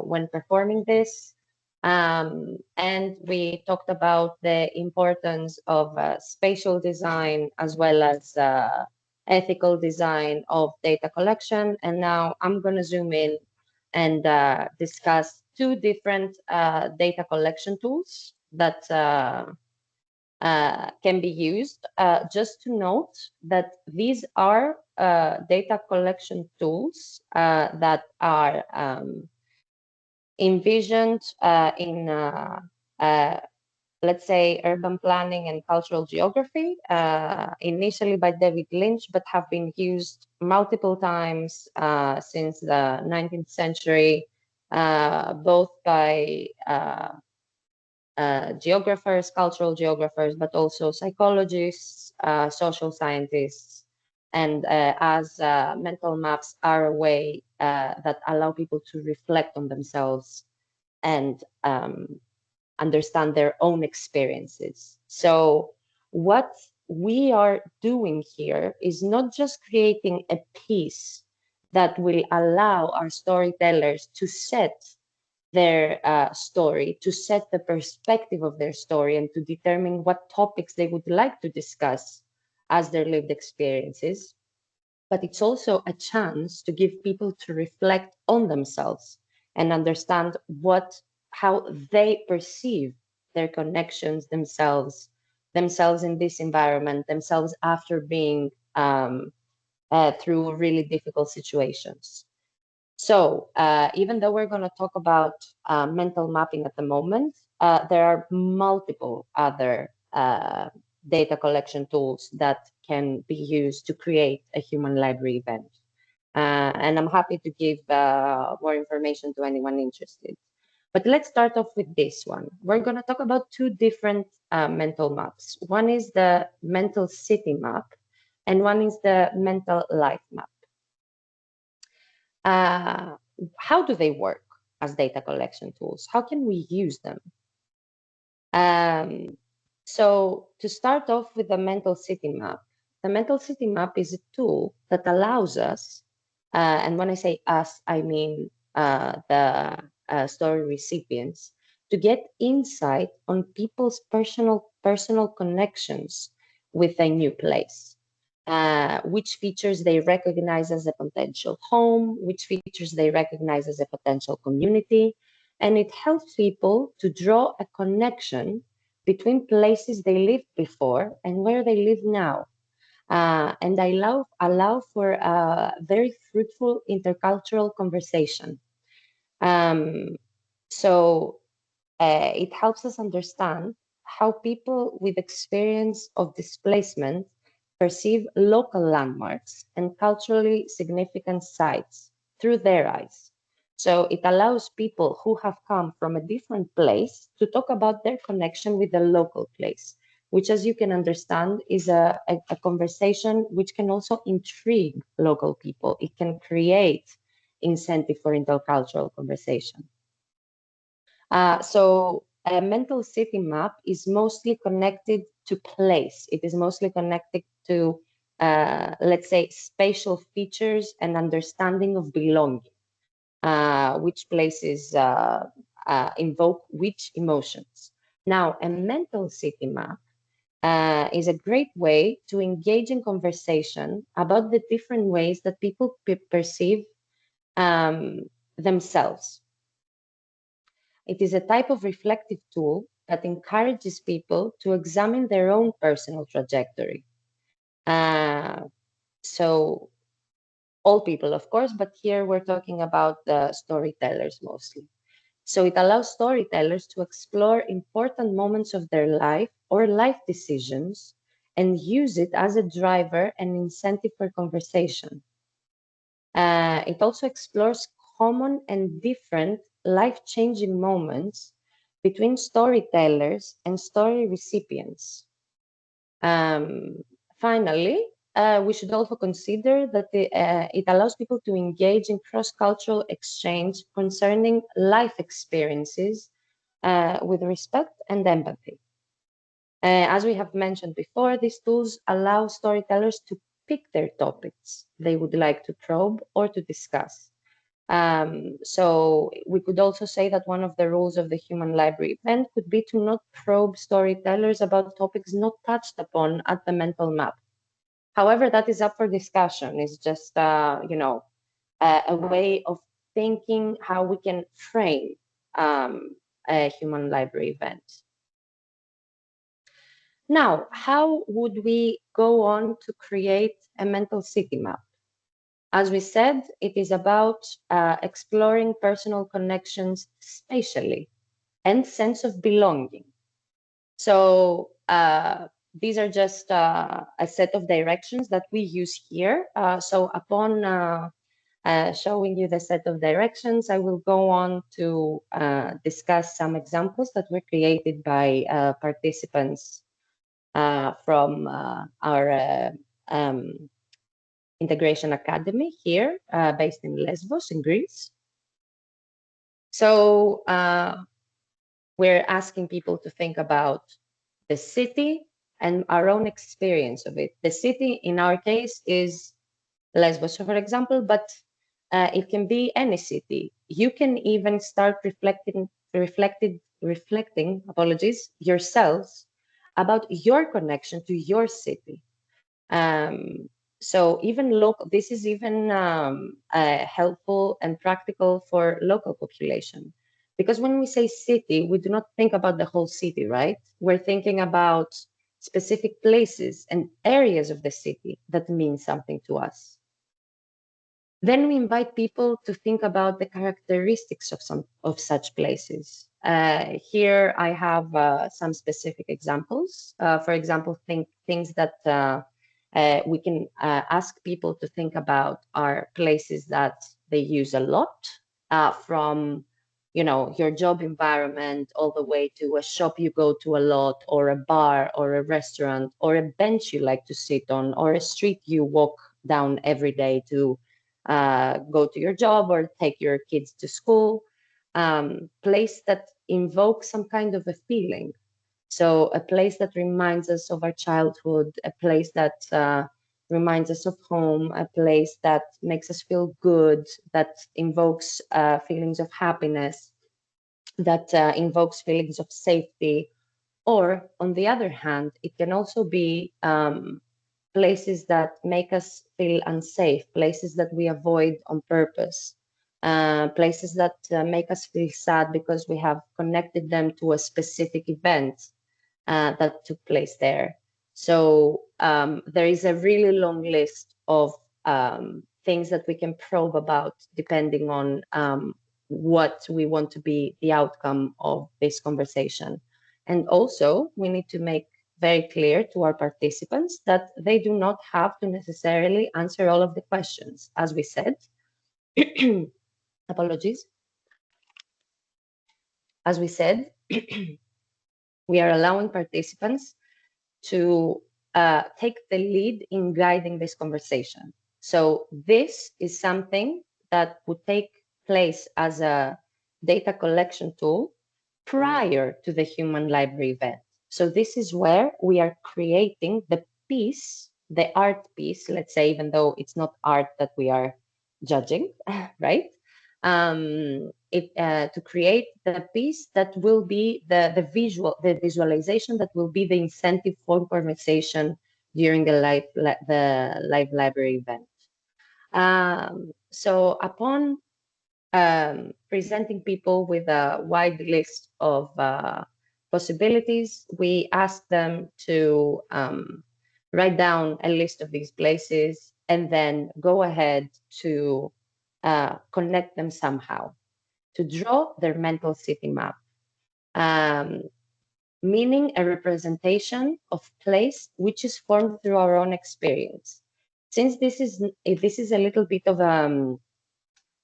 when performing this. And we talked about the importance of spatial design as well as ethical design of data collection. And now I'm going to zoom in and discuss two different data collection tools that can be used. Just to note that these are data collection tools that are envisioned in, let's say, urban planning and cultural geography, initially by David Lynch, but have been used multiple times since the 19th century, both by geographers, cultural geographers, but also psychologists, social scientists, and as mental maps are a way that allow people to reflect on themselves and understand their own experiences. So what we are doing here is not just creating a piece that will allow our storytellers to set their story, to set the perspective of their story, and to determine what topics they would like to discuss as their lived experiences. But it's also a chance to give people to reflect on themselves and understand how they perceive their connections, themselves in this environment, themselves after being through really difficult situations. So even though we're going to talk about mental mapping at the moment, there are multiple other data collection tools that can be used to create a human library event. And I'm happy to give more information to anyone interested. But let's start off with this one. We're going to talk about two different mental maps. One is the mental city map, and one is the mental life map. How do they work as data collection tools? How can we use them? So to start off with the mental city map, the mental city map is a tool that allows us, and when I say us, I mean the story recipients to get insight on people's personal connections with a new place. Which features they recognize as a potential home, which features they recognize as a potential community. And it helps people to draw a connection between places they lived before and where they live now. And allow for a very fruitful intercultural conversation. So it helps us understand how people with experience of displacement perceive local landmarks and culturally significant sites through their eyes. So it allows people who have come from a different place to talk about their connection with the local place, which, as you can understand, is a conversation which can also intrigue local people. It can create incentive for intercultural conversation. So a mental city map is mostly connected to place. It is mostly connected to, let's say, spatial features and understanding of belonging, which places invoke which emotions. Now, a mental city map is a great way to engage in conversation about the different ways that people perceive themselves. It is a type of reflective tool that encourages people to examine their own personal trajectory. So all people, of course, but here we're talking about the storytellers mostly. So it allows storytellers to explore important moments of their life or life decisions and use it as a driver and incentive for conversation. It also explores common and different life-changing moments between storytellers and story recipients. Finally, we should also consider that it allows people to engage in cross-cultural exchange concerning life experiences with respect and empathy. As we have mentioned before, these tools allow storytellers to pick their topics they would like to probe or to discuss. So we could also say that one of the rules of the Human Library event could be to not probe storytellers about topics not touched upon at the mental map. However, that is up for discussion. It's just, you know, a way of thinking how we can frame a Human Library event. Now, how would we go on to create a mental city map? As we said, it is about exploring personal connections spatially and sense of belonging. So these are just a set of directions that we use here. So upon showing you the set of directions, I will go on to discuss some examples that were created by participants from our Integration Academy here, based in Lesbos in Greece. So we're asking people to think about the city and our own experience of it. The city in our case is Lesbos, for example, but it can be any city. You can even start reflecting yourselves about your connection to your city. So even local, this is even helpful and practical for local population. Because when we say city, we do not think about the whole city, right? We're thinking about specific places and areas of the city that mean something to us. Then we invite people to think about the characteristics of such places. Here I have some specific examples. For example, things that we can ask people to think about are places that they use a lot, from, you know, your job environment all the way to a shop you go to a lot, or a bar, or a restaurant, or a bench you like to sit on, or a street you walk down every day to go to your job or take your kids to school. Place that invokes some kind of a feeling. So a place that reminds us of our childhood, a place that reminds us of home, a place that makes us feel good, that invokes feelings of happiness. that invokes feelings of safety. Or on the other hand, it can also be places that make us feel unsafe, places that we avoid on purpose, places that make us feel sad because we have connected them to a specific event that took place there. So there is a really long list of things that we can probe about depending on what we want to be the outcome of this conversation. And also, we need to make very clear to our participants that they do not have to necessarily answer all of the questions. As we said, apologies. As we said, we are allowing participants to take the lead in guiding this conversation. So this is something that would take place as a data collection tool prior to the human library event. So this is where we are creating the piece, the art piece, let's say, even though it's not art that we are judging, right? To create the piece that will be the visualization that will be the incentive for conversation during the live library event. So upon presenting people with a wide list of possibilities, we ask them to write down a list of these places and then go ahead to connect them somehow, to draw their mental city map, meaning a representation of place which is formed through our own experience. Since this is a little bit of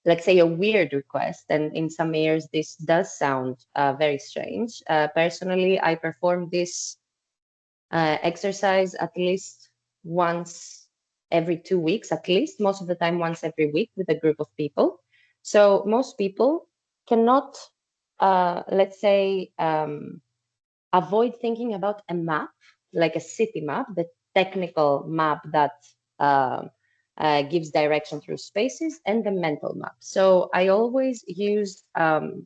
let's say a weird request, and in some areas this does sound very strange. Personally, I perform this exercise at least once every 2 weeks, at least, most of the time once every week with a group of people. So most people cannot, let's say, avoid thinking about a map, like a city map, the technical map that gives direction through spaces, and the mental map. So I always use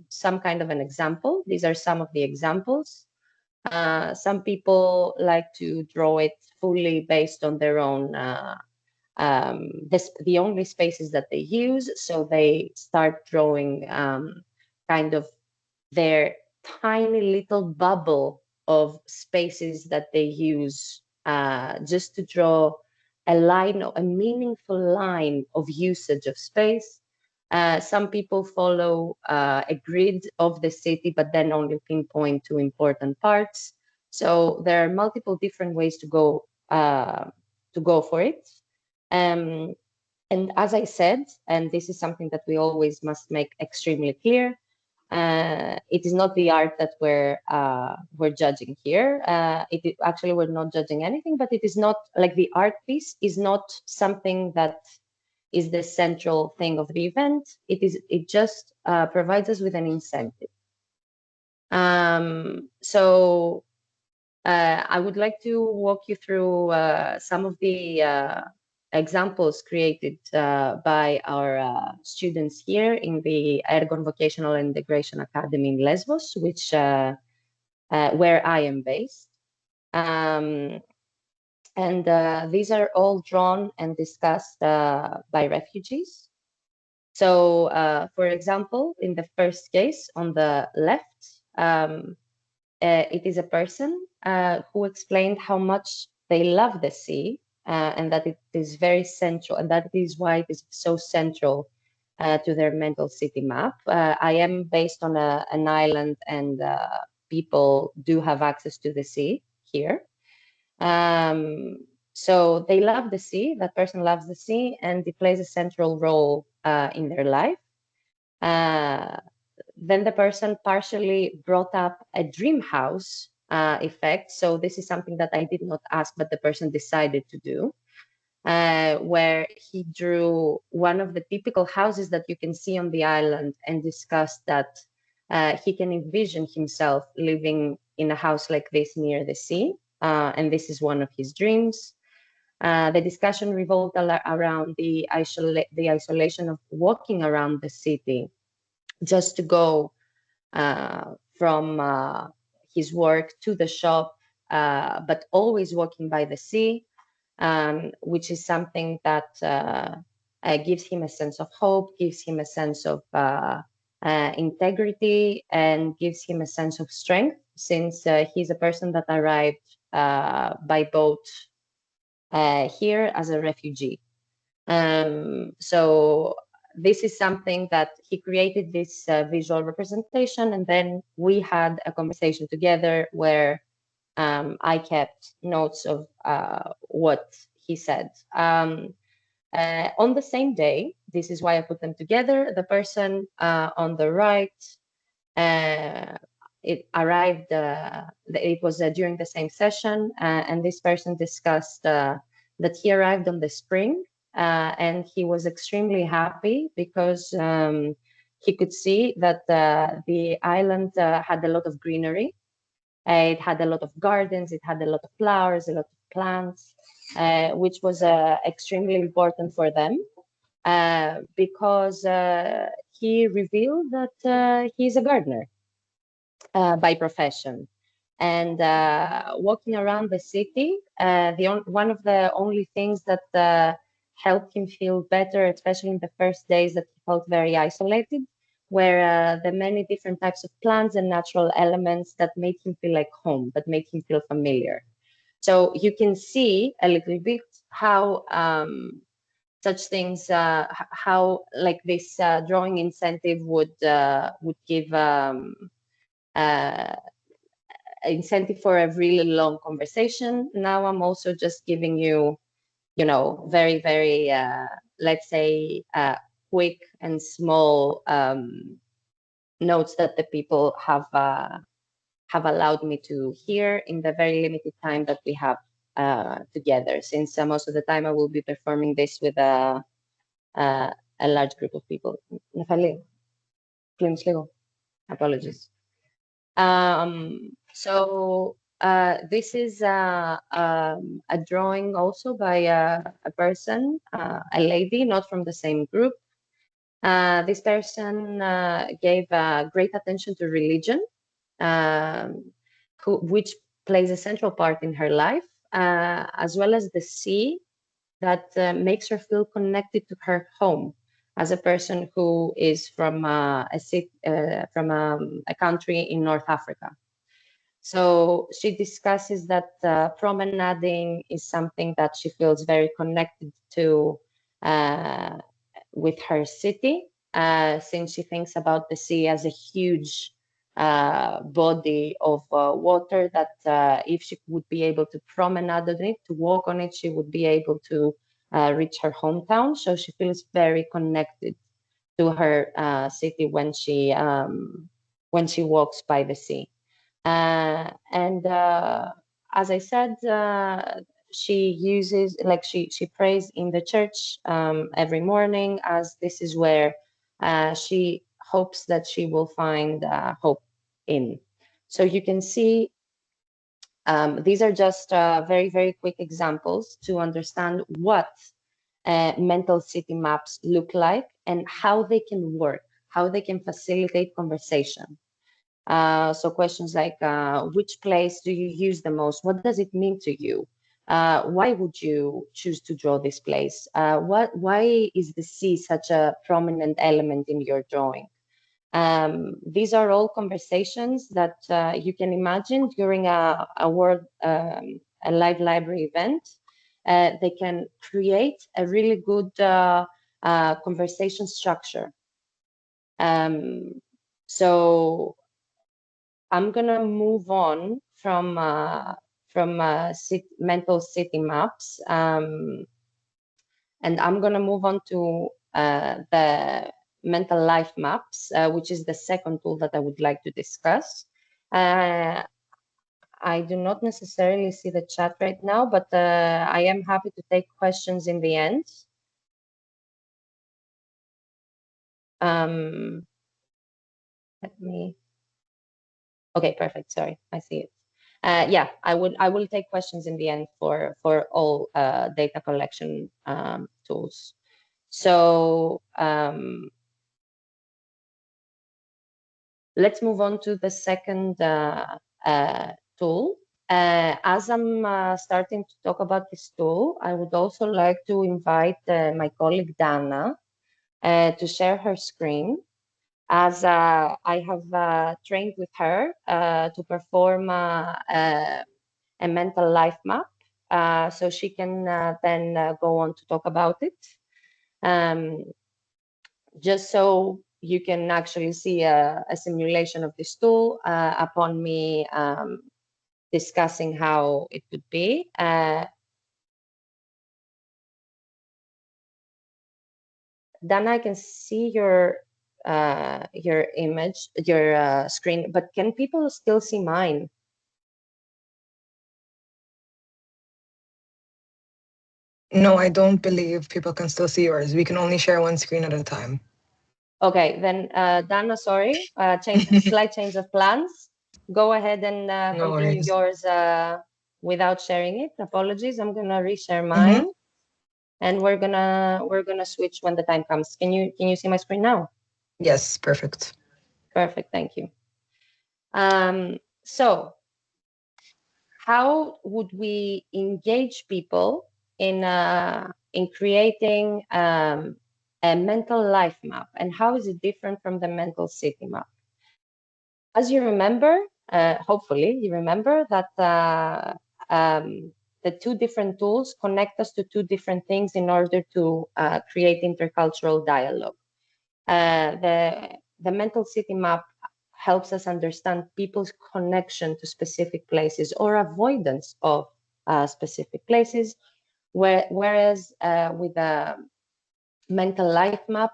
some kind of an example. These are some of the examples. Some people like to draw it fully based on their own, the only spaces that they use. So they start drawing kind of their tiny little bubble of spaces that they use just to draw a line, a meaningful line of usage of space. Some people follow a grid of the city, but then only pinpoint to important parts. So there are multiple different ways to go for it. And as I said, and this is something that we always must make extremely clear, it is not the art that we're judging here. Actually, we're not judging anything, but it is not like the art piece is not something that is the central thing of the event. It just provides us with an incentive. So I would like to walk you through some of the examples created by our students here in the Ergon Vocational Integration Academy in Lesbos, which where I am based. And these are all drawn and discussed by refugees. So, for example, in the first case on the left, it is a person who explained how much they love the sea and that it is very central, and that is why it is so central to their mental city map. I am based on an island, and people do have access to the sea here. So they love the sea, that person loves the sea, and it plays a central role in their life. Then the person partially brought up a dream house effect. So this is something that I did not ask, but the person decided to do, where he drew one of the typical houses that you can see on the island and discussed that he can envision himself living in a house like this near the sea. And this is one of his dreams. The discussion revolved around the isolation of walking around the city just to go from his work to the shop, but always walking by the sea, which is something that gives him a sense of hope, gives him a sense of integrity, and gives him a sense of strength, since he's a person that arrived by boat here as a refugee. So this is something that he created, this visual representation, and then we had a conversation together where I kept notes of what he said. On the same day, this is why I put them together, the person on the right, it arrived, it was during the same session, and this person discussed that he arrived on the spring, and he was extremely happy because he could see that the island had a lot of greenery. It had a lot of gardens, it had a lot of flowers, a lot of plants, which was extremely important for them, because he revealed that he's a gardener by profession. And walking around the city, one of the only things that helped him feel better, especially in the first days that he felt very isolated, were the many different types of plants and natural elements that made him feel like home, that made him feel familiar. So you can see a little bit how such things, how like this drawing incentive would give incentive for a really long conversation. Now I'm also just giving you, very, very, let's say, quick and small notes that the people have allowed me to hear in the very limited time that we have together, since most of the time I will be performing this with a large group of people. Apologies. So this is a drawing also by a person, a lady, not from the same group. This person gave great attention to religion, which plays a central part in her life, as well as the sea that makes her feel connected to her home, as a person who is from a country in North Africa. So she discusses that promenading is something that she feels very connected to with her city, since she thinks about the sea as a huge body of water that if she would be able to promenade on it, to walk on it, she would be able to reach her hometown. So she feels very connected to her city when she walks by the sea. And as I said, she uses, like she prays in the church every morning, as this is where she hopes that she will find hope in. So you can see these are just very, very quick examples to understand what mental city maps look like and how they can work, how they can facilitate conversation. So questions like, which place do you use the most? What does it mean to you? Why would you choose to draw this place? Why is the sea such a prominent element in your drawing? These are all conversations that you can imagine during a live library event. They can create a really good conversation structure. So I'm gonna move on from mental city maps, and I'm gonna move on to the mental life maps, which is the second tool that I would like to discuss. I do not necessarily see the chat right now, but I am happy to take questions in the end. Let me. Okay, perfect. Sorry, I see it. Yeah, I will take questions in the end for all data collection tools. So let's move on to the second tool. As I'm starting to talk about this tool, I would also like to invite my colleague Dana to share her screen, as I have trained with her to perform a mental life map, so she can then go on to talk about it. Just so you can actually see a simulation of this tool upon me discussing how it could be. Dana, I can see your image, your screen, but can people still see mine? No, I don't believe people can still see yours. We can only share one screen at a time. Okay, then Dana, sorry, slight change of plans. Go ahead and No continue worries. yours without sharing it. Apologies, I'm gonna reshare mine, and we're gonna switch when the time comes. Can you see my screen now? Yes, perfect. Perfect, thank you. So how would we engage people in creating a mental life map, and how is it different from the mental city map? As you remember, hopefully you remember that the two different tools connect us to two different things in order to create intercultural dialogue. The mental city map helps us understand people's connection to specific places or avoidance of specific places, whereas with a mental life map,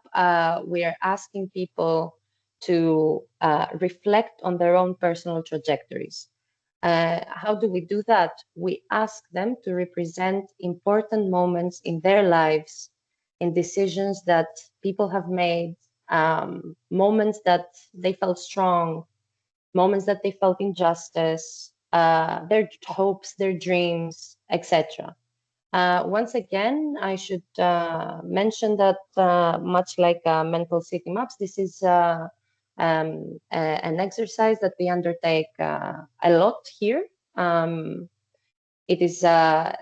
we are asking people to reflect on their own personal trajectories. How do we do that? We ask them to represent important moments in their lives, in decisions that people have made, moments that they felt strong, moments that they felt injustice, their hopes, their dreams, etc. Once again, I should mention that much like mental city maps, this is an exercise that we undertake a lot here. It is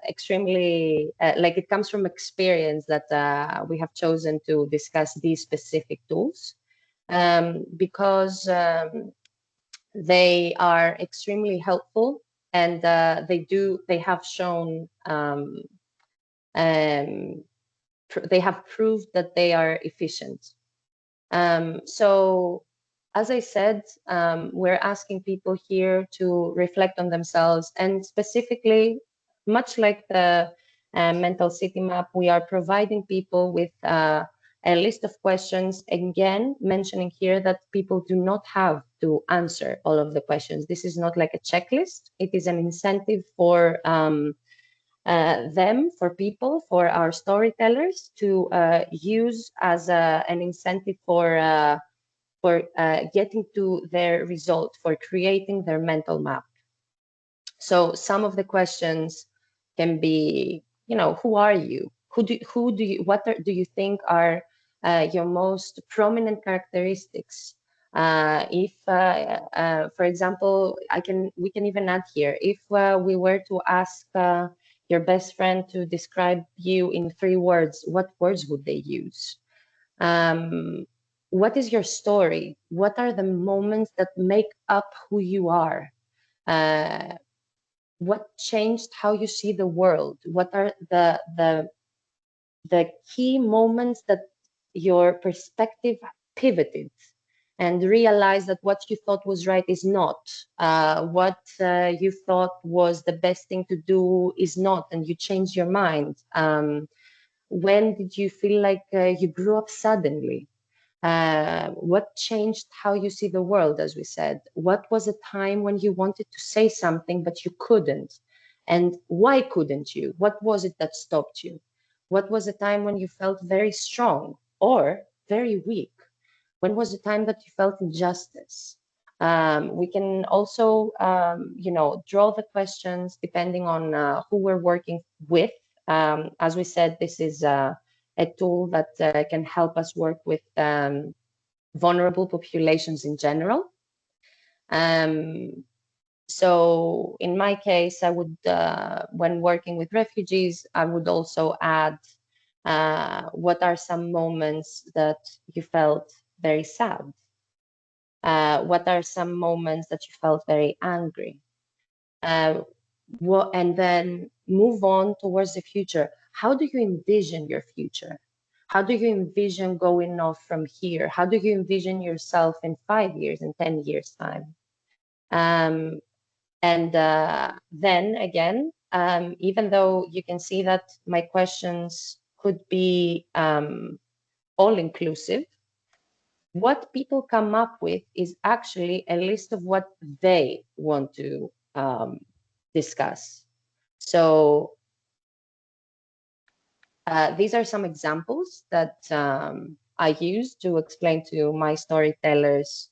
extremely, like it comes from experience that we have chosen to discuss these specific tools because they are extremely helpful, and they have shown they have proved that they are efficient. So, as I said, we're asking people here to reflect on themselves, and specifically, much like the mental city map, we are providing people with a list of questions, again, mentioning here that people do not have to answer all of the questions. This is not like a checklist. It is an incentive for for people, for our storytellers to use as an incentive for getting to their result, for creating their mental map. So some of the questions can be, who are you? What do you think are your most prominent characteristics? For example, we can even add here, if we were to ask your best friend to describe you in 3 words, what words would they use? What is your story? What are the moments that make up who you are? What changed how you see the world? What are the key moments that your perspective pivoted and realized that what you thought was right is not, what you thought was the best thing to do is not, and you changed your mind? When did you feel like you grew up suddenly? What changed how you see the world, as we said? What was a time when you wanted to say something but you couldn't? And why couldn't you? What was it that stopped you? What was a time when you felt very strong or very weak? When was the time that you felt injustice? We can also, draw the questions depending on who we're working with. As we said, this is a tool that can help us work with vulnerable populations in general. So in my case, I would, when working with refugees, I would also add what are some moments that you felt very sad? What are some moments that you felt very angry? And then move on towards the future. How do you envision your future? How do you envision going off from here? How do you envision yourself in 5 years, in 10 years' time? And then again, even though you can see that my questions could be all inclusive, what people come up with is actually a list of what they want to discuss. So these are some examples that I use to explain to my storytellers,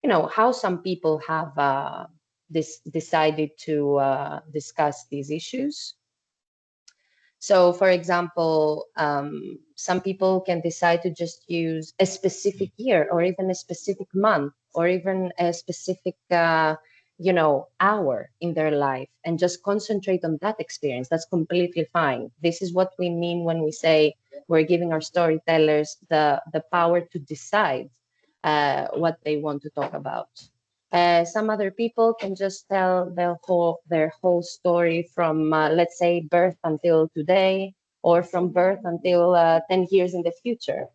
you know, how some people have decided to discuss these issues. So, for example, some people can decide to just use a specific year, or even a specific month, or even a specific, you know, hour in their life, and just concentrate on that experience. That's completely fine. This is what we mean when we say we're giving our storytellers the power to decide what they want to talk about. Some other people can just tell their whole story from, let's say, birth until today, or from birth until 10 years in the future,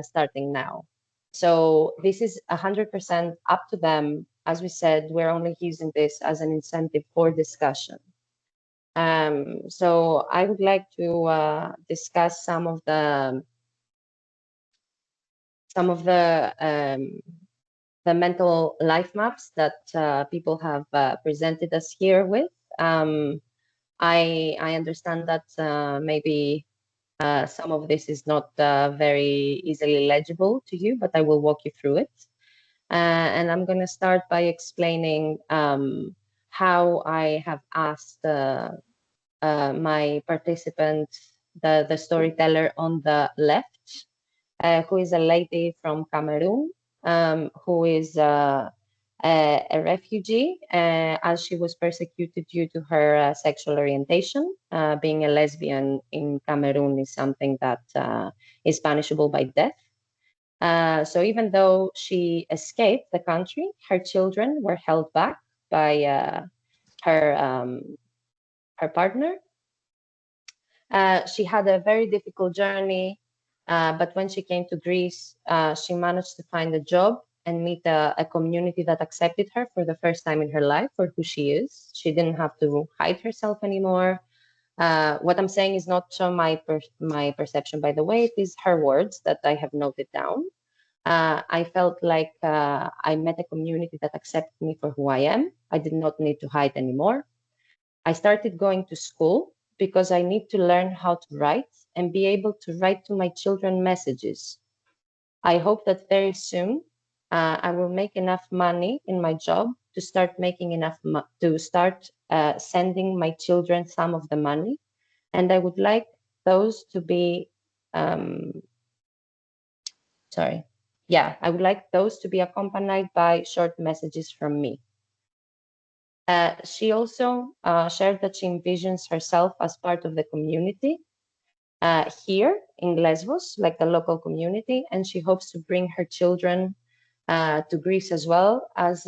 starting now. So this is 100% up to them. As we said, we're only using this as an incentive for discussion. So I would like to discuss some of the mental life maps that people have presented us here with. I understand that maybe some of this is not very easily legible to you, but I will walk you through it. And I'm going to start by explaining how I have asked my participant, the storyteller on the left, who is a lady from Cameroon, who is a refugee, as she was persecuted due to her sexual orientation. Being a lesbian in Cameroon is something that is punishable by death. So even though she escaped the country, her children were held back by her partner. She had a very difficult journey, but when she came to Greece, she managed to find a job and meet a community that accepted her for the first time in her life for who she is. She didn't have to hide herself anymore. What I'm saying is not my perception, by the way. It is her words that I have noted down. I felt like I met a community that accepted me for who I am. I did not need to hide anymore. I started going to school because I need to learn how to write and be able to write to my children messages. I hope that very soon I will make enough money in my job to start making enough to start sending my children some of the money. And I would like those to be, I would like those to be accompanied by short messages from me. She also shared that she envisions herself as part of the community here in Lesbos, like the local community, and she hopes to bring her children to Greece as well, as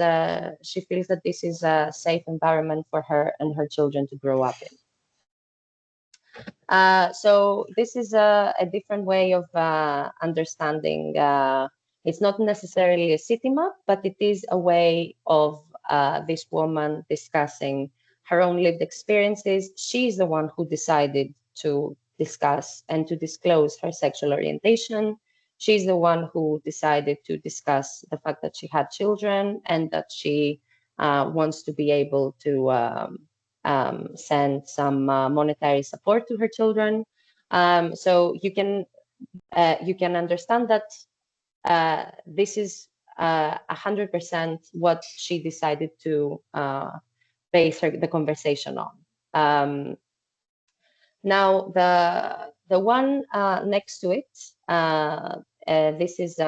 she feels that this is a safe environment for her and her children to grow up in. So this is a different way of understanding. It's not necessarily a city map, but it is a way of this woman discussing her own lived experiences. She's the one who decided to discuss and to disclose her sexual orientation. She's the one who decided to discuss the fact that she had children and that she wants to be able to send some monetary support to her children. So you can understand that this is 100% what she decided to base the conversation on. Now the one next to it, this is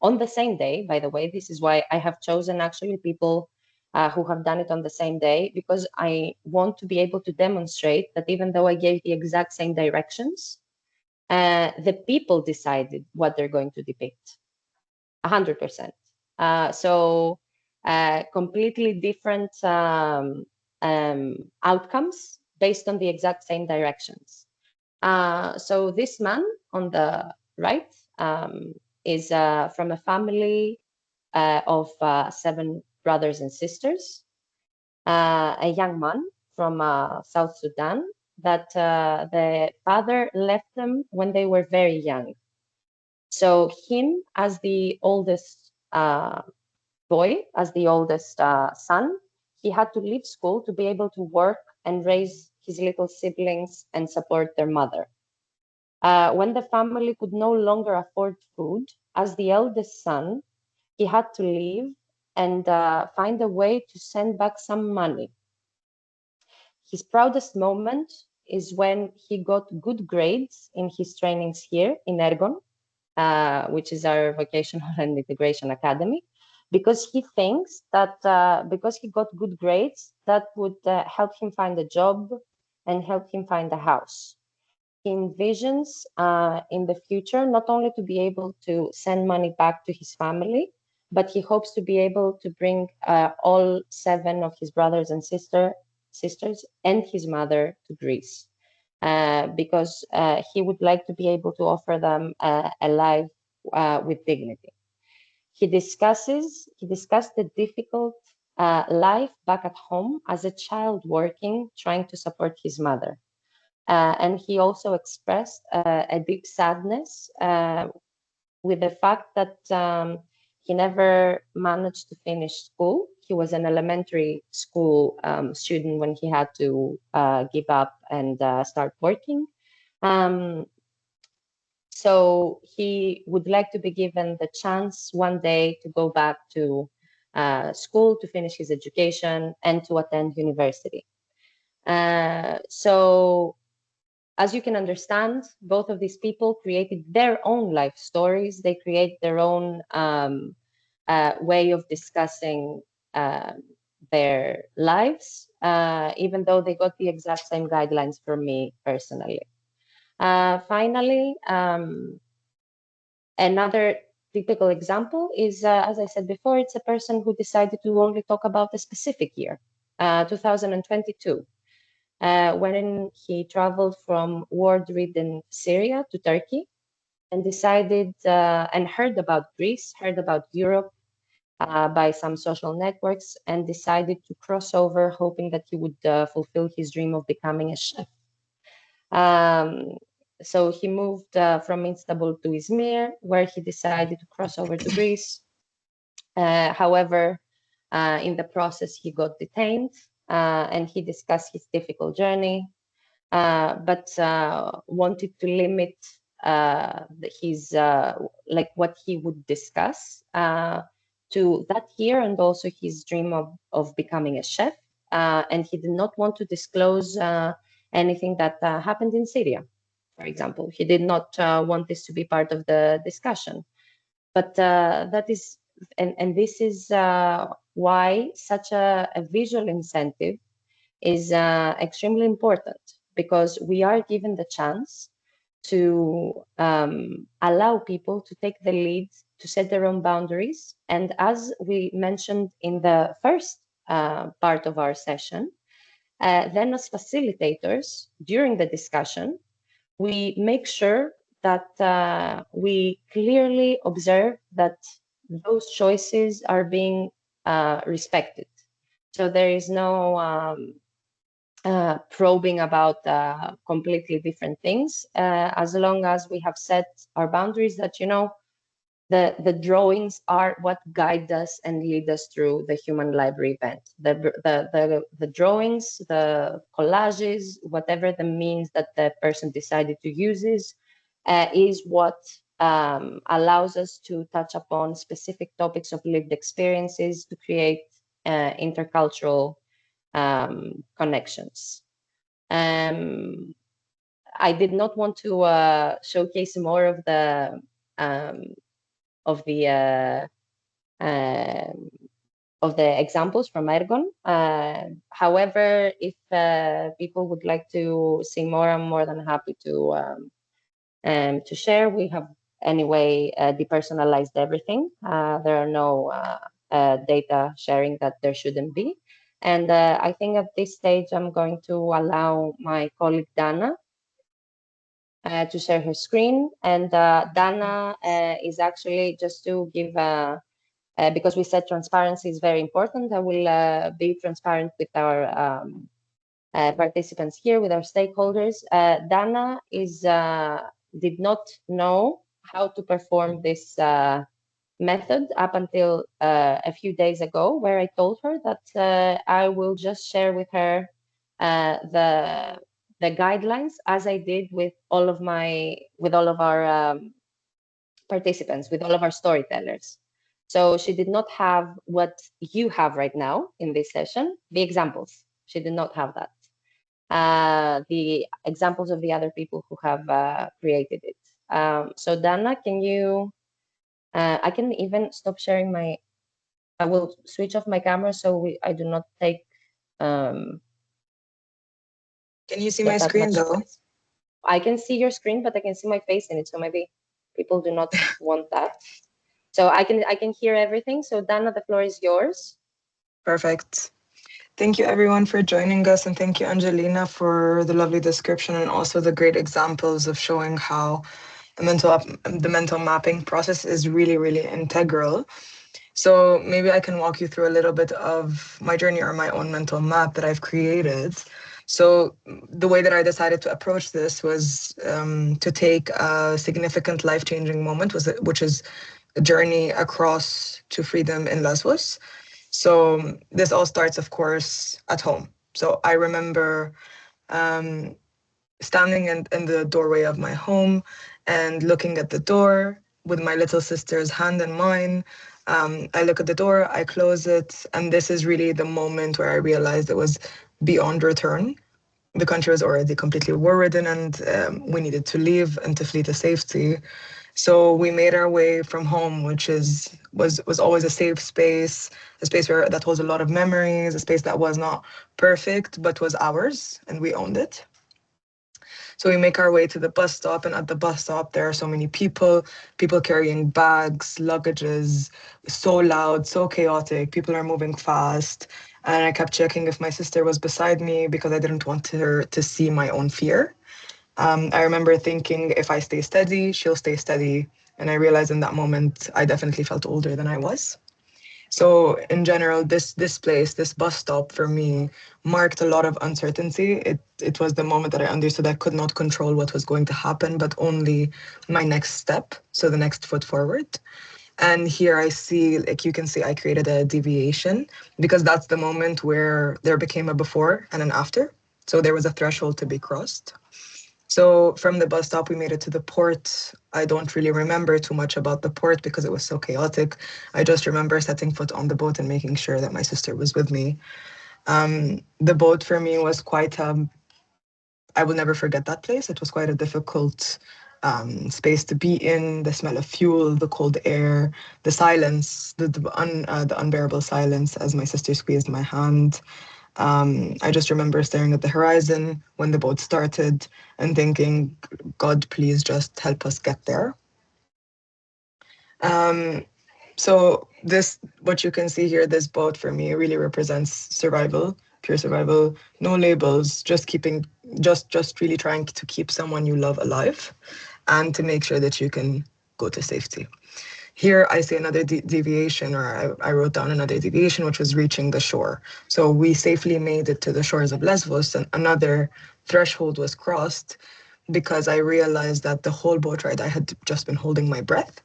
on the same day, by the way. This is why I have chosen actually people who have done it on the same day, because I want to be able to demonstrate that even though I gave the exact same directions, the people decided what they're going to depict, 100%. So completely different outcomes based on the exact same directions. So this man on the right is from a family of 7 brothers and sisters, a young man from South Sudan that the father left them when they were very young. So him, as the oldest boy, as the oldest son, he had to leave school to be able to work and raise his little siblings and support their mother. When the family could no longer afford food, as the eldest son, he had to leave and find a way to send back some money. His proudest moment is when he got good grades in his trainings here in Ergon, which is our vocational and integration academy, because he thinks that because he got good grades, that would help him find a job and help him find a house. He envisions in the future not only to be able to send money back to his family, but he hopes to be able to bring all 7 of his brothers and sisters and his mother to Greece, because he would like to be able to offer them a life with dignity. He discussed the difficult life back at home as a child working, trying to support his mother. And he also expressed a deep sadness with the fact that he never managed to finish school. He was an elementary school student when he had to give up and start working. So he would like to be given the chance one day to go back to school, to finish his education, and to attend university. So as you can understand, both of these people created their own life stories. They create their own way of discussing their lives, even though they got the exact same guidelines from me personally. Finally, another typical example is, as I said before, it's a person who decided to only talk about a specific year, 2022. When he traveled from war-ridden Syria to Turkey and decided and heard about Greece, heard about Europe by some social networks, and decided to cross over, hoping that he would fulfill his dream of becoming a chef. So he moved from Istanbul to Izmir, where he decided to cross over to Greece. However, in the process, he got detained. And he discussed his difficult journey, but wanted to limit his like what he would discuss to that year, and also his dream of becoming a chef. And he did not want to disclose anything that happened in Syria, for example. He did not want this to be part of the discussion. But that is, and this is why such a visual incentive is extremely important, because we are given the chance to allow people to take the lead, to set their own boundaries. And as we mentioned in the first part of our session, then as facilitators during the discussion, we make sure that we clearly observe that those choices are being respected. So there is no probing about completely different things, as long as we have set our boundaries that, you know, the drawings are what guide us and lead us through the human library event. The drawings, the collages, whatever the means that the person decided to use is what allows us to touch upon specific topics of lived experiences to create intercultural connections. I did not want to showcase more of the of the examples from Ergon. However, if people would like to see more, I'm more than happy to share. We have anyway depersonalized everything. There are no data sharing that there shouldn't be. And I think at this stage, I'm going to allow my colleague Dana to share her screen. And Dana is actually, just to give, because we said transparency is very important, I will be transparent with our participants here, with our stakeholders. Dana did not know how to perform this method up until a few days ago, where I told her that I will just share with her the guidelines, as I did with all of our participants, with all of our storytellers. So she did not have what you have right now in this session, the examples. She did not have that. The examples of the other people who have created it. So Dana, can you, I can even stop sharing I will switch off my camera so I do not take. Can you see my screen though? Space. I can see your screen, but I can see my face in it. So maybe people do not want that. So I can hear everything. So Dana, the floor is yours. Perfect. Thank you everyone for joining us, and thank you Angelina for the lovely description and also the great examples of showing how the mental mapping process is really, really integral. So maybe I can walk you through a little bit of my journey or my own mental map that I've created. So the way that I decided to approach this was to take a significant life-changing moment, which is a journey across to freedom in Lesbos. So this all starts, of course, at home. So I remember standing in the doorway of my home and looking at the door with my little sister's hand in mine. I look at the door, I close it, and this is really the moment where I realized it was beyond return. The country was already completely war-ridden, and we needed to leave and to flee to safety. So we made our way from home, which was always a safe space, a space that holds a lot of memories, a space that was not perfect, but was ours, and we owned it. So we make our way to the bus stop, and at the bus stop, there are so many people carrying bags, luggages, so loud, so chaotic. People are moving fast. And I kept checking if my sister was beside me because I didn't want her to see my own fear. I remember thinking, if I stay steady, she'll stay steady. And I realized in that moment, I definitely felt older than I was. So in general, this place, this bus stop for me marked a lot of uncertainty. It was the moment that I understood I could not control what was going to happen, but only my next step, so the next foot forward. And here I see, like you can see, I created a deviation because that's the moment where there became a before and an after. So there was a threshold to be crossed. So from the bus stop, we made it to the port. I don't really remember too much about the port because it was so chaotic. I just remember setting foot on the boat and making sure that my sister was with me. The boat for me was quite, I will never forget that place. It was quite a difficult space to be in. The smell of fuel, the cold air, the silence, the unbearable silence as my sister squeezed my hand. I just remember staring at the horizon when the boat started and thinking, God, please just help us get there. So this, what you can see here, this boat for me really represents survival, pure survival, no labels, just really trying to keep someone you love alive and to make sure that you can go to safety. Here I see another deviation, or I wrote down another deviation, which was reaching the shore. So we safely made it to the shores of Lesbos, and another threshold was crossed because I realized that the whole boat ride I had just been holding my breath.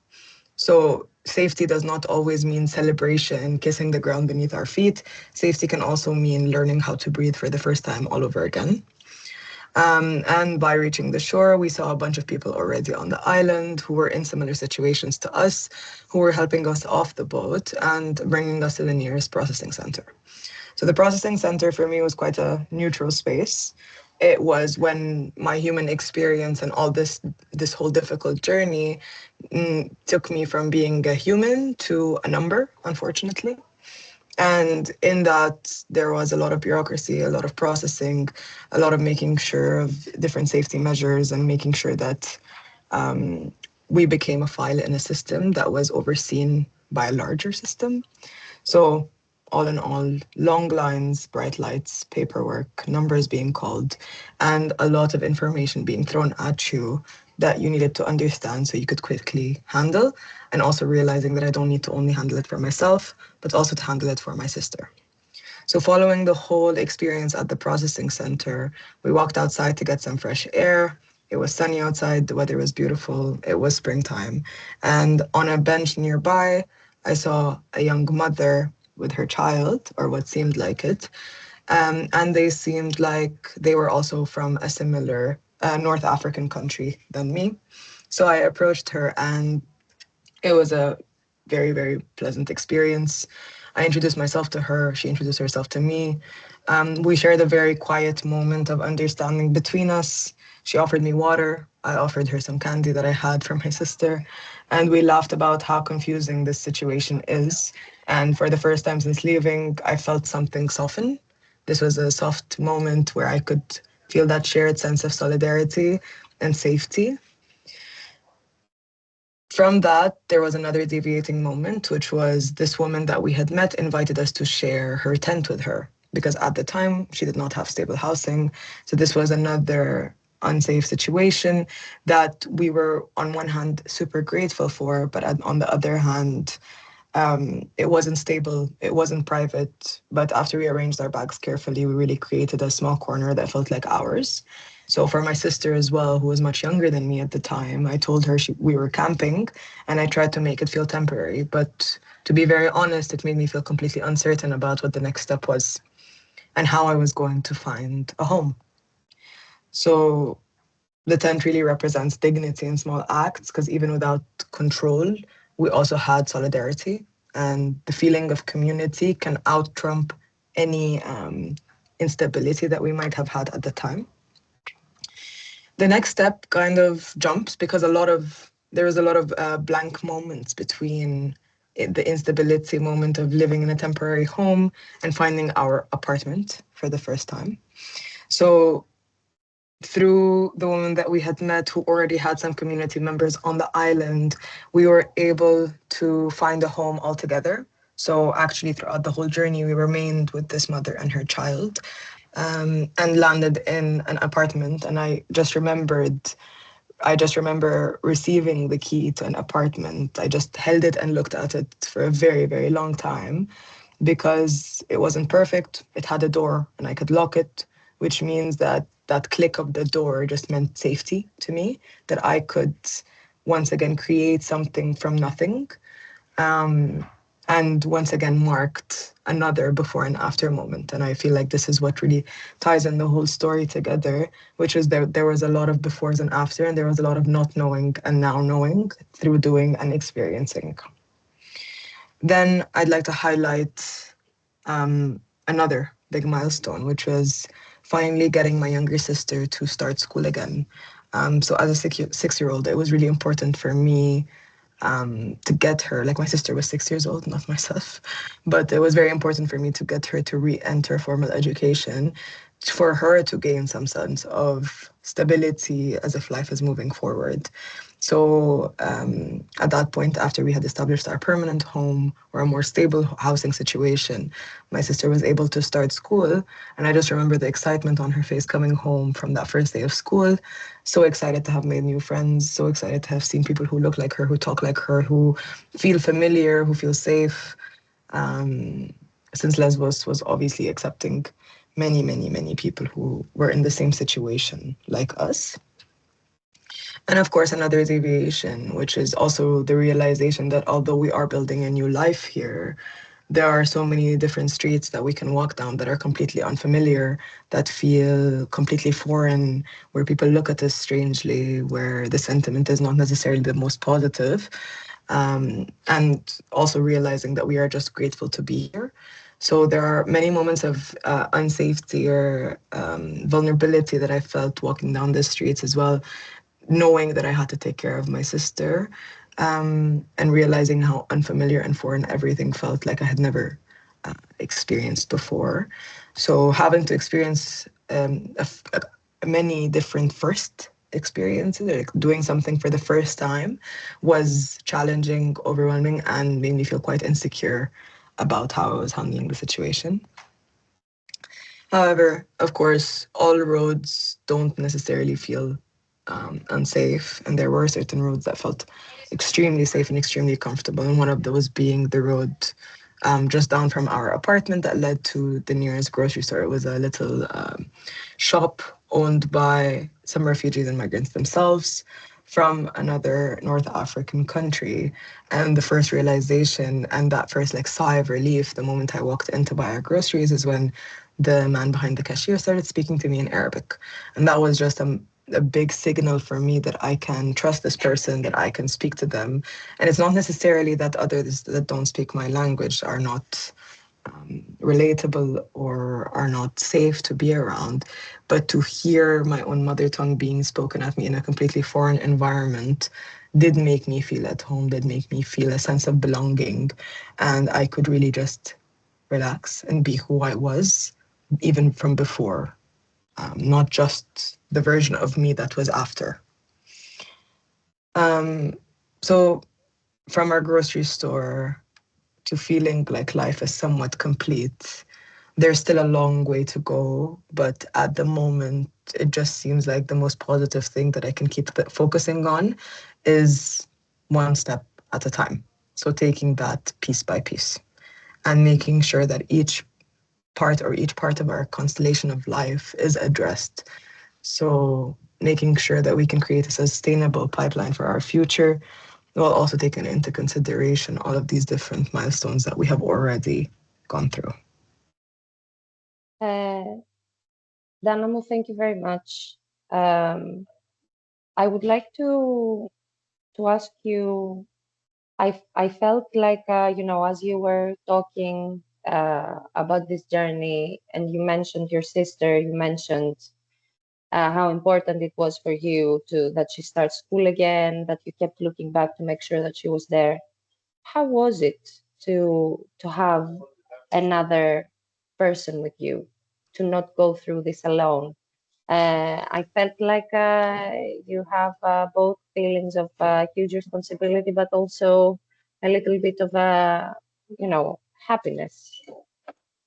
So safety does not always mean celebration, kissing the ground beneath our feet. Safety can also mean learning how to breathe for the first time all over again. And by reaching the shore, we saw a bunch of people already on the island who were in similar situations to us, who were helping us off the boat and bringing us to the nearest processing center. So the processing center for me was quite a neutral space. it was when my human experience and all this whole difficult journey took me from being a human to a number, unfortunately. And in that, there was a lot of bureaucracy, a lot of processing, a lot of making sure of different safety measures and making sure that we became a file in a system that was overseen by a larger system. So all in all, long lines, bright lights, paperwork, numbers being called, and a lot of information being thrown at you that you needed to understand so you could quickly handle, and also realizing that I don't need to only handle it for myself, but also to handle it for my sister. So following the whole experience at the processing center, we walked outside to get some fresh air. It was sunny outside, the weather was beautiful, it was springtime. And on a bench nearby, I saw a young mother with her child, or what seemed like it. And they seemed like they were also from a similar North African country than me. So I approached her, and it was a very, very pleasant experience. I introduced myself to her, she introduced herself to me. We shared a very quiet moment of understanding between us. She offered me water, I offered her some candy that I had from my sister, and we laughed about how confusing this situation is. And for the first time since leaving, I felt something soften. This was a soft moment where I could feel that shared sense of solidarity and safety. From that, there was another deviating moment, which was this woman that we had met invited us to share her tent with her, because at the time she did not have stable housing. So this was another unsafe situation that we were on one hand super grateful for, but on the other hand, it wasn't stable, it wasn't private. But after we arranged our bags carefully, we really created a small corner that felt like ours. So for my sister as well, who was much younger than me at the time, I told her we were camping, and I tried to make it feel temporary. But to be very honest, it made me feel completely uncertain about what the next step was and how I was going to find a home. So the tent really represents dignity in small acts, because even without control, we also had solidarity, and the feeling of community can out-trump any instability that we might have had at the time. The next step kind of jumps, because there was a lot of blank moments between the instability moment of living in a temporary home and finding our apartment for the first time. So through the woman that we had met, who already had some community members on the island, we were able to find a home altogether. So actually throughout the whole journey, we remained with this mother and her child, and landed in an apartment. And I just remember receiving the key to an apartment. I just held it and looked at it for a very, very long time, because it wasn't perfect. It had a door and I could lock it, which means that click of the door just meant safety to me, that I could once again create something from nothing. And once again marked another before and after moment. And I feel like this is what really ties in the whole story together, which is that there was a lot of befores and after, and there was a lot of not knowing and now knowing through doing and experiencing. Then I'd like to highlight another big milestone, which was finally getting my younger sister to start school again. So as a six-year-old, it was really important for me to get her, like my sister was 6 years old, not myself, but it was very important for me to get her to re-enter formal education, for her to gain some sense of stability as if life is moving forward. So at that point, after we had established our permanent home or a more stable housing situation, my sister was able to start school. And I just remember the excitement on her face coming home from that first day of school. So excited to have made new friends, so excited to have seen people who look like her, who talk like her, who feel familiar, who feel safe. Since Lesbos was obviously accepting many, many, many people who were in the same situation like us. And of course, another deviation, which is also the realization that although we are building a new life here, there are so many different streets that we can walk down that are completely unfamiliar, that feel completely foreign, where people look at us strangely, where the sentiment is not necessarily the most positive. And also realizing that we are just grateful to be here. So there are many moments of unsafety or vulnerability that I felt walking down the streets as well, knowing that I had to take care of my sister, and realizing how unfamiliar and foreign everything felt, like I had never experienced before. So having to experience many different first experiences, like doing something for the first time, was challenging, overwhelming, and made me feel quite insecure about how I was handling the situation. However, of course, all roads don't necessarily feel unsafe, and there were certain roads that felt extremely safe and extremely comfortable, and one of those being the road just down from our apartment that led to the nearest grocery store. It was a little shop owned by some refugees and migrants themselves from another North African country. And the first realization and that first like sigh of relief the moment I walked in to buy our groceries is when the man behind the cashier started speaking to me in Arabic. And that was just a big signal for me that I can trust this person, that I can speak to them. And it's not necessarily that others that don't speak my language are not relatable or are not safe to be around, but to hear my own mother tongue being spoken at me in a completely foreign environment did make me feel at home, did make me feel a sense of belonging. And I could really just relax and be who I was, even from before, not just the version of me that was after. So from our grocery store to feeling like life is somewhat complete, there's still a long way to go, but at the moment, it just seems like the most positive thing that I can keep focusing on is one step at a time. So taking that piece by piece and making sure that each part of our constellation of life is addressed. So making sure that we can create a sustainable pipeline for our future, while also taking into consideration all of these different milestones that we have already gone through. Danamo, thank you very much. I would like to ask you. I felt like as you were talking about this journey, and you mentioned your sister, you mentioned how important it was for you that she starts school again, that you kept looking back to make sure that she was there. How was it to have another person with you, to not go through this alone? I felt like you have both feelings of huge responsibility, but also a little bit of happiness.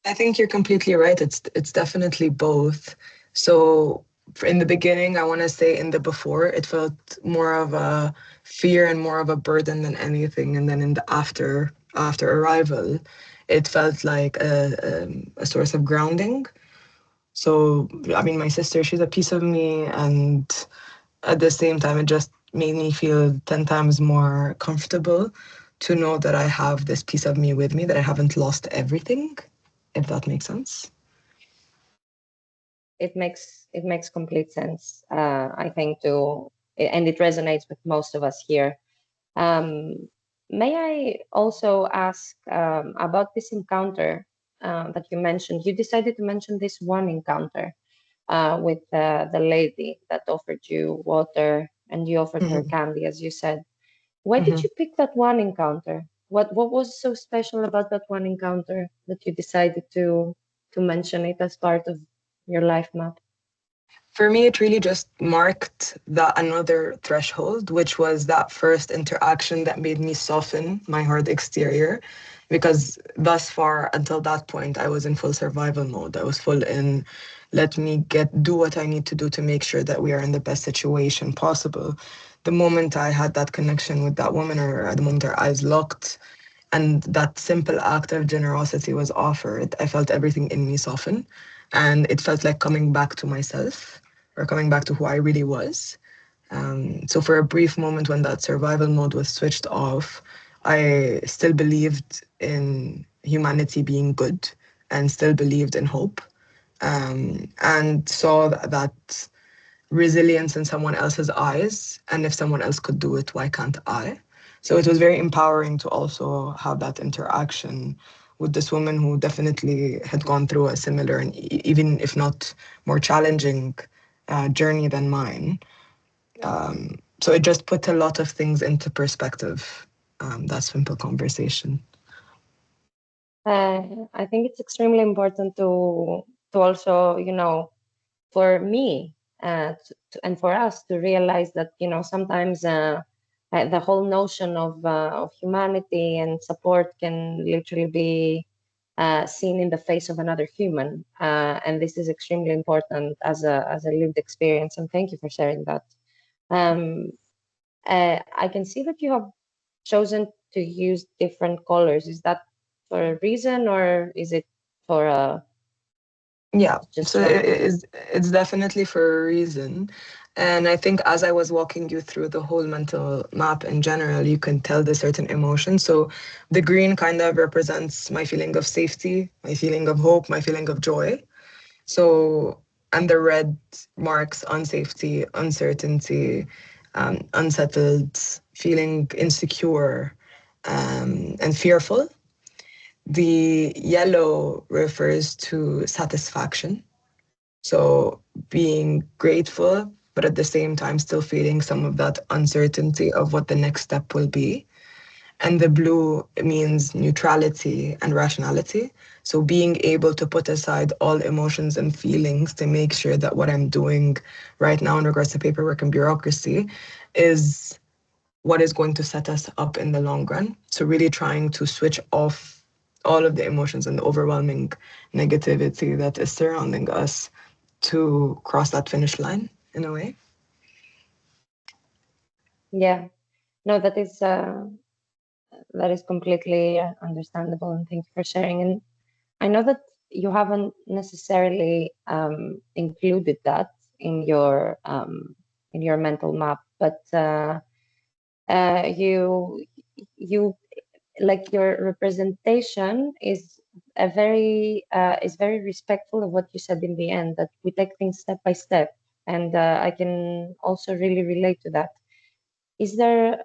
I think you're completely right. It's definitely both. So in the beginning, I want to say in the before, it felt more of a fear and more of a burden than anything. And then in the after arrival, it felt like a source of grounding. So, I mean, my sister, she's a piece of me. And at the same time, it just made me feel 10 times more comfortable to know that I have this piece of me with me, that I haven't lost everything, if that makes sense. It makes complete sense, I think, and it resonates with most of us here. May I also ask about this encounter that you mentioned? You decided to mention this one encounter with the lady that offered you water, and you offered her candy, as you said. Why did you pick that one encounter? What was so special about that one encounter that you decided to mention it as part of your life map? For me, it really just marked that another threshold, which was that first interaction that made me soften my hard exterior. Because thus far, until that point, I was in full survival mode. I was full in, let me do what I need to do to make sure that we are in the best situation possible. The moment I had that connection with that woman, or at the moment our eyes locked, and that simple act of generosity was offered, I felt everything in me soften. And it felt like coming back to myself, or coming back to who I really was. So for a brief moment when that survival mode was switched off, I still believed in humanity being good and still believed in hope, and saw that resilience in someone else's eyes. And if someone else could do it, why can't I? So it was very empowering to also have that interaction with this woman who definitely had gone through a similar and even if not more challenging journey than mine. So it just put a lot of things into perspective, that simple conversation. I think it's extremely important to also, you know, for me and for us to realize that, you know, sometimes the whole notion of humanity and support can literally be seen in the face of another human, and this is extremely important as a lived experience. And thank you for sharing that. I can see that you have chosen to use different colors. Is that for a reason, or is it for a Yeah, just so it's definitely for a reason. And I think as I was walking you through the whole mental map in general, you can tell the certain emotions. So the green kind of represents my feeling of safety, my feeling of hope, my feeling of joy. So, and the red marks unsafety, uncertainty, unsettled, feeling insecure, and fearful. The yellow refers to satisfaction. So being grateful, but at the same time still feeling some of that uncertainty of what the next step will be. And the blue means neutrality and rationality. So being able to put aside all emotions and feelings to make sure that what I'm doing right now in regards to paperwork and bureaucracy is what is going to set us up in the long run. So really trying to switch off all of the emotions and the overwhelming negativity that is surrounding us to cross that finish line in a way. Yeah, no, that is completely understandable, and thank you for sharing. And I know that you haven't necessarily included that in your mental map, but you like your representation is very respectful of what you said in the end, that we take things step by step, and I can also really relate to that. Is there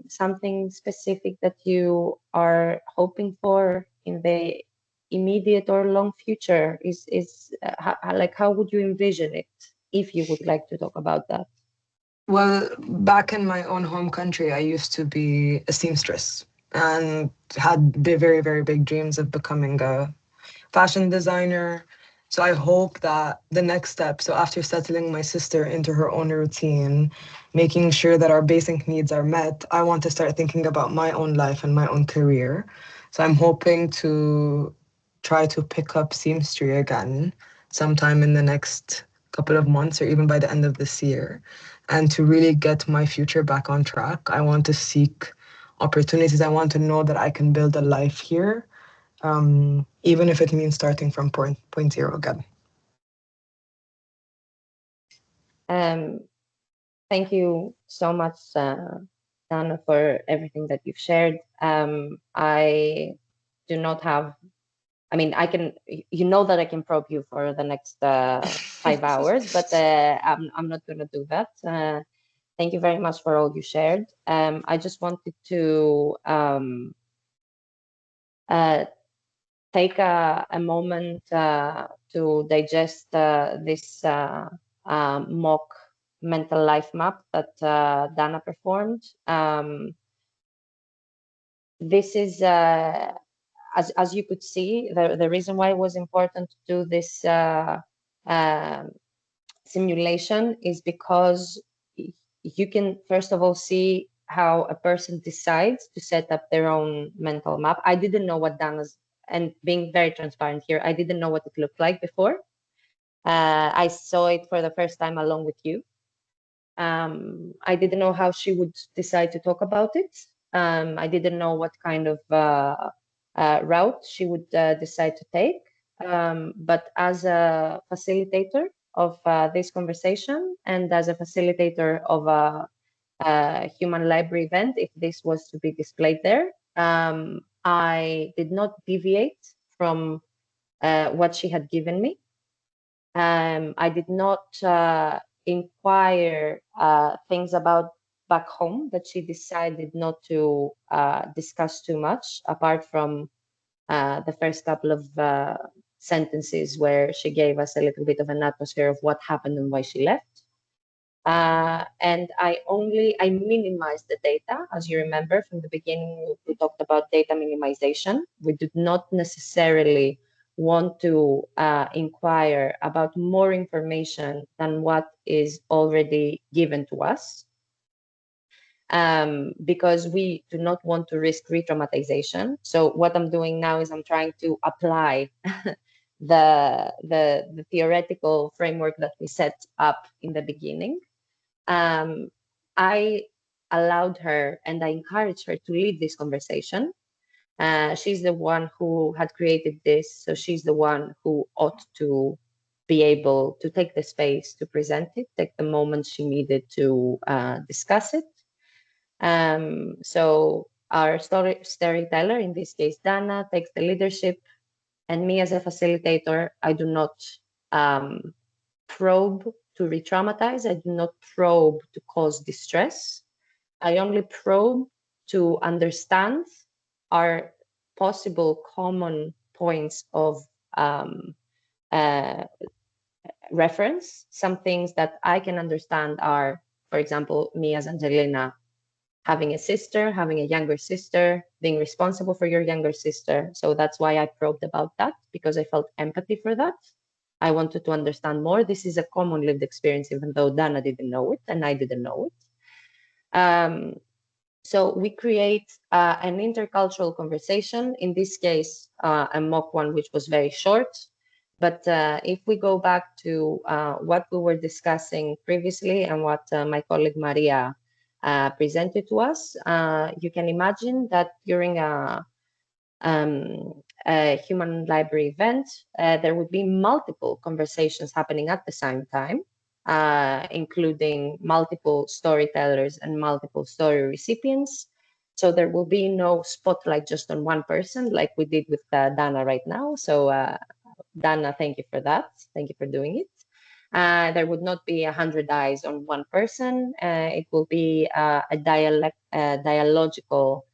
something specific that you are hoping for in the immediate or long future? How would you envision it, if you would like to talk about that? Well, back in my own home country, I used to be a seamstress and had very, very big dreams of becoming a fashion designer. So I hope that the next step, so after settling my sister into her own routine, making sure that our basic needs are met, I want to start thinking about my own life and my own career. So I'm hoping to try to pick up seamstry again sometime in the next couple of months or even by the end of this year. And to really get my future back on track, I want to seek opportunities. I want to know that I can build a life here, even if it means starting from point zero again. Thank you so much, Dana, for everything that you've shared. I do not have, I mean, I can, you know that I can probe you for the next 5 hours, but I'm not going to do that. Thank you very much for all you shared. I just wanted to take a moment to digest this mock mental life map that Dana performed. This is, as you could see, the reason why it was important to do this simulation is because you can, first of all, see how a person decides to set up their own mental map. I didn't know what Dana's, and being very transparent here, I didn't know what it looked like before. I saw it for the first time along with you. I didn't know how she would decide to talk about it. I didn't know what kind of route she would decide to take. But as a facilitator of this conversation and as a facilitator of a human library event, if this was to be displayed there, I did not deviate from what she had given me. I did not inquire things about back home that she decided not to discuss too much, apart from the first couple of sentences where she gave us a little bit of an atmosphere of what happened and why she left. And I minimized the data. As you remember from the beginning, we talked about data minimization. We did not necessarily want to inquire about more information than what is already given to us, because we do not want to risk re-traumatization. So what I'm doing now is I'm trying to apply the theoretical framework that we set up in the beginning. I allowed her and I encouraged her to lead this conversation. She's the one who had created this, so she's the one who ought to be able to take the space to present it, take the moment she needed to discuss it. So our storyteller, in this case Dana, takes the leadership, and me as a facilitator, I do not probe to re-traumatize. I do not probe to cause distress. I only probe to understand our possible common points of reference. Some things that I can understand are, for example, me as Angelina, having a sister, having a younger sister, being responsible for your younger sister. So that's why I probed about that, because I felt empathy for that. I wanted to understand more. This is a common lived experience, even though Dana didn't know it and I didn't know it. So we create an intercultural conversation, in this case, a mock one, which was very short. But if we go back to what we were discussing previously and what my colleague Maria presented to us, you can imagine that during a human library event, there would be multiple conversations happening at the same time, including multiple storytellers and multiple story recipients. So there will be no spotlight just on one person like we did with Dana right now. So Dana, thank you for that. Thank you for doing it. There would not be 100 eyes on one person. It will be a dialogical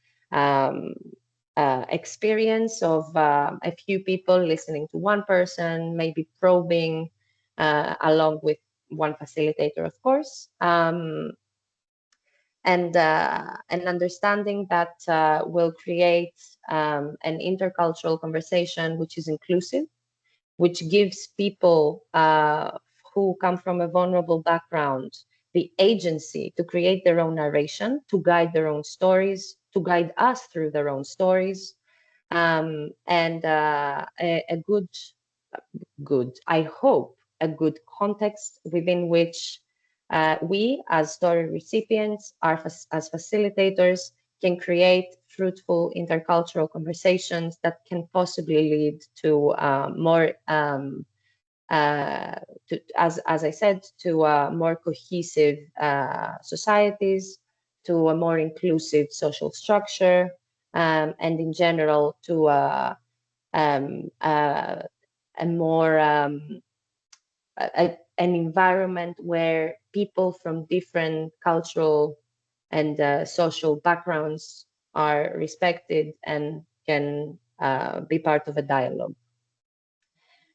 experience of a few people listening to one person, maybe probing along with one facilitator, of course, and understanding that will create an intercultural conversation which is inclusive, which gives people who come from a vulnerable background the agency to create their own narration, to guide their own stories, to guide us through their own stories, and a good, I hope, a good context within which we as story recipients, as facilitators, can create fruitful intercultural conversations that can possibly lead to more, as I said, to more cohesive societies, to a more inclusive social structure, and in general to a more an environment where people from different cultural and social backgrounds are respected and can be part of a dialogue.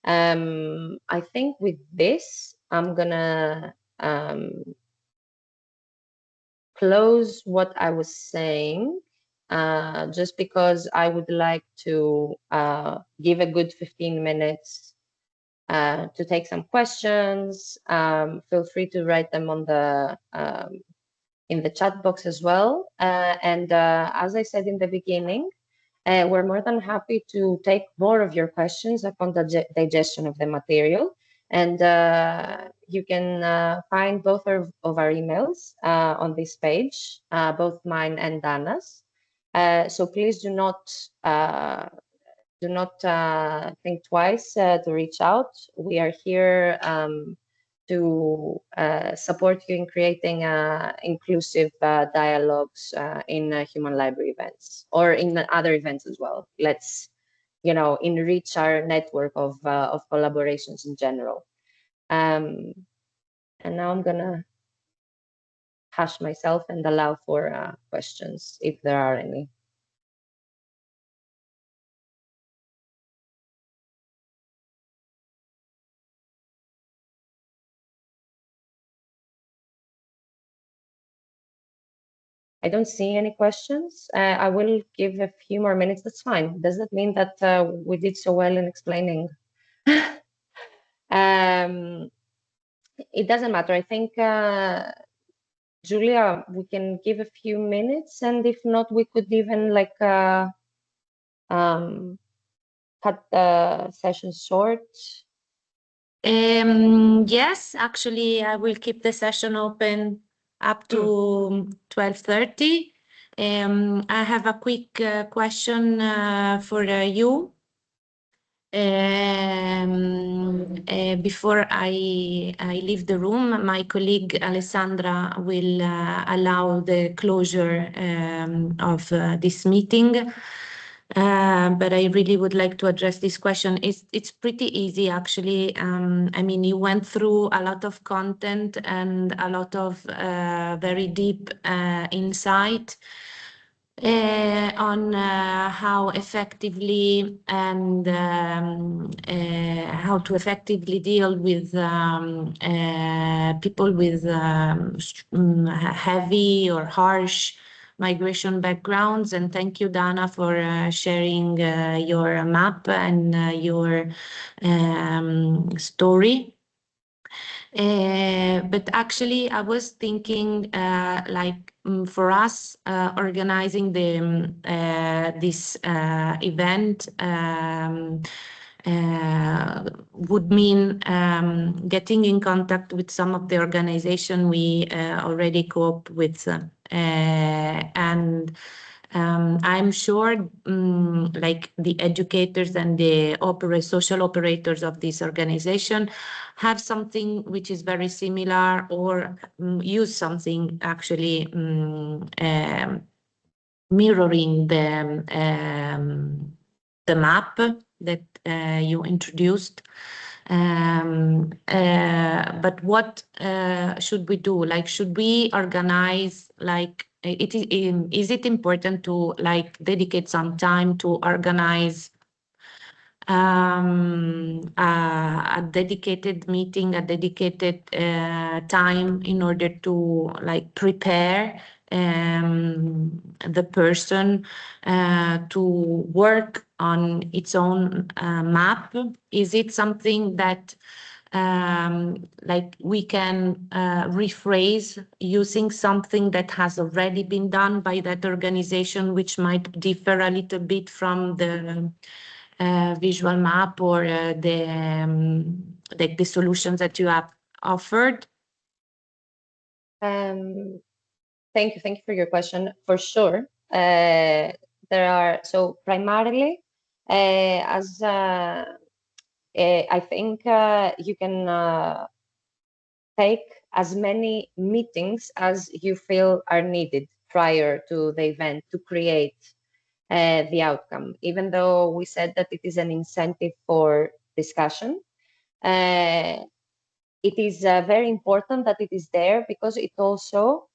I think with this, I'm gonna close what I was saying, just because I would like to give a good 15 minutes to take some questions. Feel free to write them on the in the chat box as well. As I said in the beginning, we're more than happy to take more of your questions upon the digestion of the material. And you can find both of our emails on this page, both mine and Dana's. So please do not think twice to reach out. We are here to support you in creating inclusive dialogues in human library events or in other events as well. Let's, enrich our network of collaborations in general. And now I'm gonna hush myself and allow for questions if there are any. I don't see any questions. I will give a few more minutes. That's fine. Does that mean that we did so well in explaining? It doesn't matter. I think, Julia, we can give a few minutes, and if not, we could even like cut the session short. Yes, actually, I will keep the session open up to 12:30. I have a quick question for you. Before I leave the room, my colleague Alessandra will allow the closure of this meeting. But I really would like to address this question. It's pretty easy, actually. I mean, you went through a lot of content and a lot of very deep insight on how effectively and how to effectively deal with people with heavy or harsh migration backgrounds. And thank you, Dana, for sharing your map and your story. But actually, I was thinking like for us organizing the this event would mean getting in contact with some of the organization we already cope with, and I'm sure like the educators and the social operators of this organization have something which is very similar, or use something actually mirroring the map that you introduced. But what should we do? Like, should we organize, like, is it important to like dedicate some time to organize a dedicated meeting, a dedicated time in order to like prepare the person to work on its own map? Is it something that like we can rephrase using something that has already been done by that organization, which might differ a little bit from the visual map or the solutions that you have offered? Thank you for your question. For sure, there are, so primarily, as I think you can take as many meetings as you feel are needed prior to the event to create the outcome. Even though we said that it is an incentive for discussion, it is very important that it is there, because it also,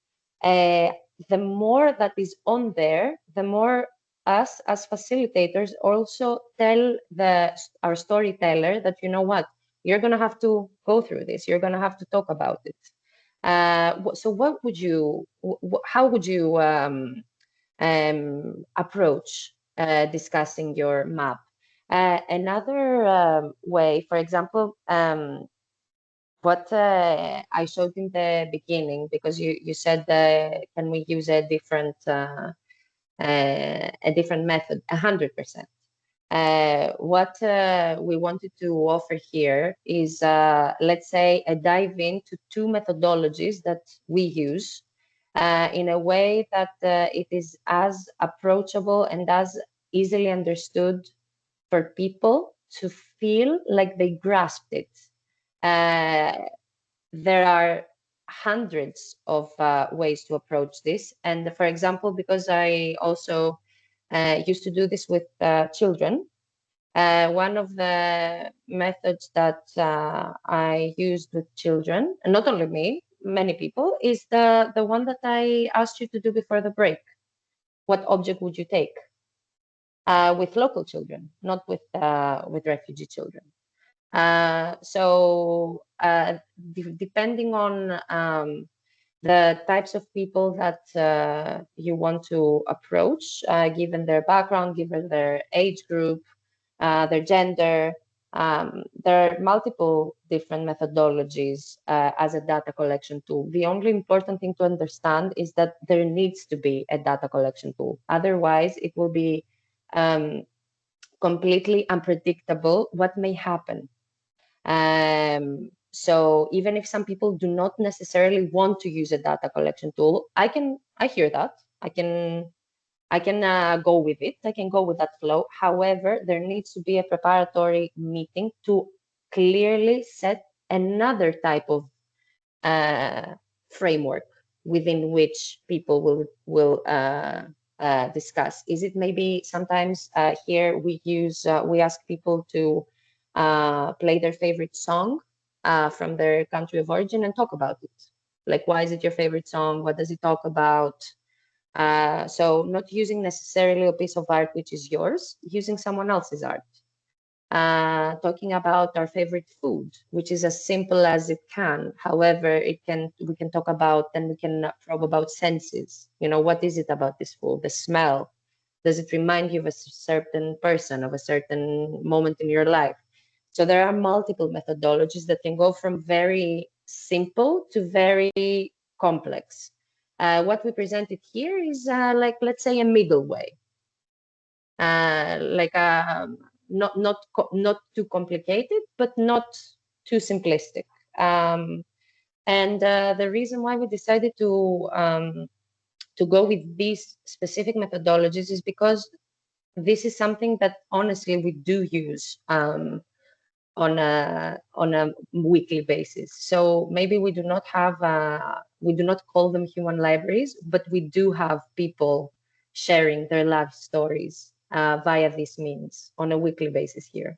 the more that is on there, the more us as facilitators also tell our storyteller that, you know what, you're going to have to go through this, you're going to have to talk about it. So what would you, how would you approach discussing your map? Another way, for example, what I showed in the beginning, because you said, can we use a different method? 100%. What we wanted to offer here is, let's say, a dive into two methodologies that we use in a way that it is as approachable and as easily understood for people to feel like they grasped it. There are hundreds of ways to approach this. And for example, because I also used to do this with children, one of the methods that I used with children, and not only me, many people, is the one that I asked you to do before the break. What object would you take? With local children, not with refugee children. So depending on the types of people that you want to approach, given their background, given their age group, their gender. There are multiple different methodologies as a data collection tool. The only important thing to understand is that there needs to be a data collection tool. Otherwise, it will be completely unpredictable what may happen. So even if some people do not necessarily want to use a data collection tool, I hear that. I can go with it. I can go with that flow. However, there needs to be a preparatory meeting to clearly set another type of framework within which people will discuss. Is it maybe sometimes here we ask people to play their favorite song from their country of origin and talk about it. Like, why is it your favorite song? What does it talk about? So not using necessarily a piece of art which is yours, using someone else's art. Talking about our favorite food, which is as simple as it can. However, we can talk about, and we can probe about senses. You know, what is it about this food? The smell. Does it remind you of a certain person, of a certain moment in your life? So there are multiple methodologies that can go from very simple to very complex. What we presented here is like, let's say, a middle way, like not too complicated, but not too simplistic. And the reason why we decided to go with these specific methodologies is because this is something that honestly we do use on a weekly basis. So maybe we do not call them human libraries, but we do have people sharing their life stories via these means on a weekly basis here.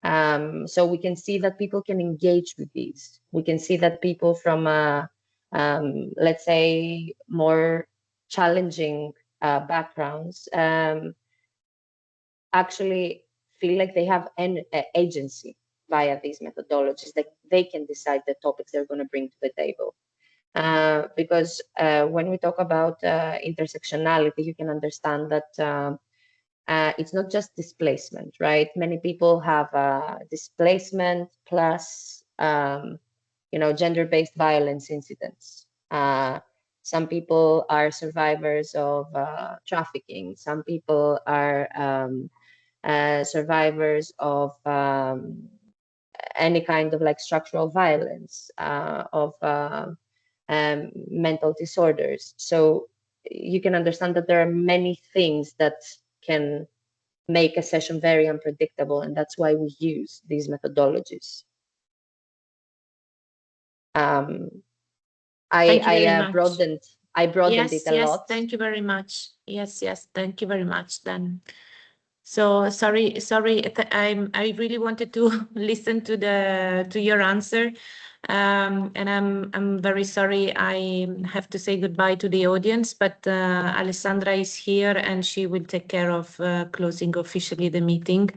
So we can see that people can engage with these. We can see that people from, let's say, more challenging backgrounds actually feel like they have an agency via these methodologies, that they can decide the topics they're going to bring to the table. Because when we talk about intersectionality, you can understand that it's not just displacement, right? Many people have displacement plus, gender-based violence incidents. Some people are survivors of trafficking. Some people are survivors of any kind of like structural violence, of mental disorders. So you can understand that there are many things that can make a session very unpredictable, and that's why we use these methodologies. I broadened it a lot. Thank you very much. Yes, thank you very much then. So sorry, I really wanted to listen to your answer, and I'm very sorry I have to say goodbye to the audience, but Alessandra is here and she will take care of closing officially the meeting.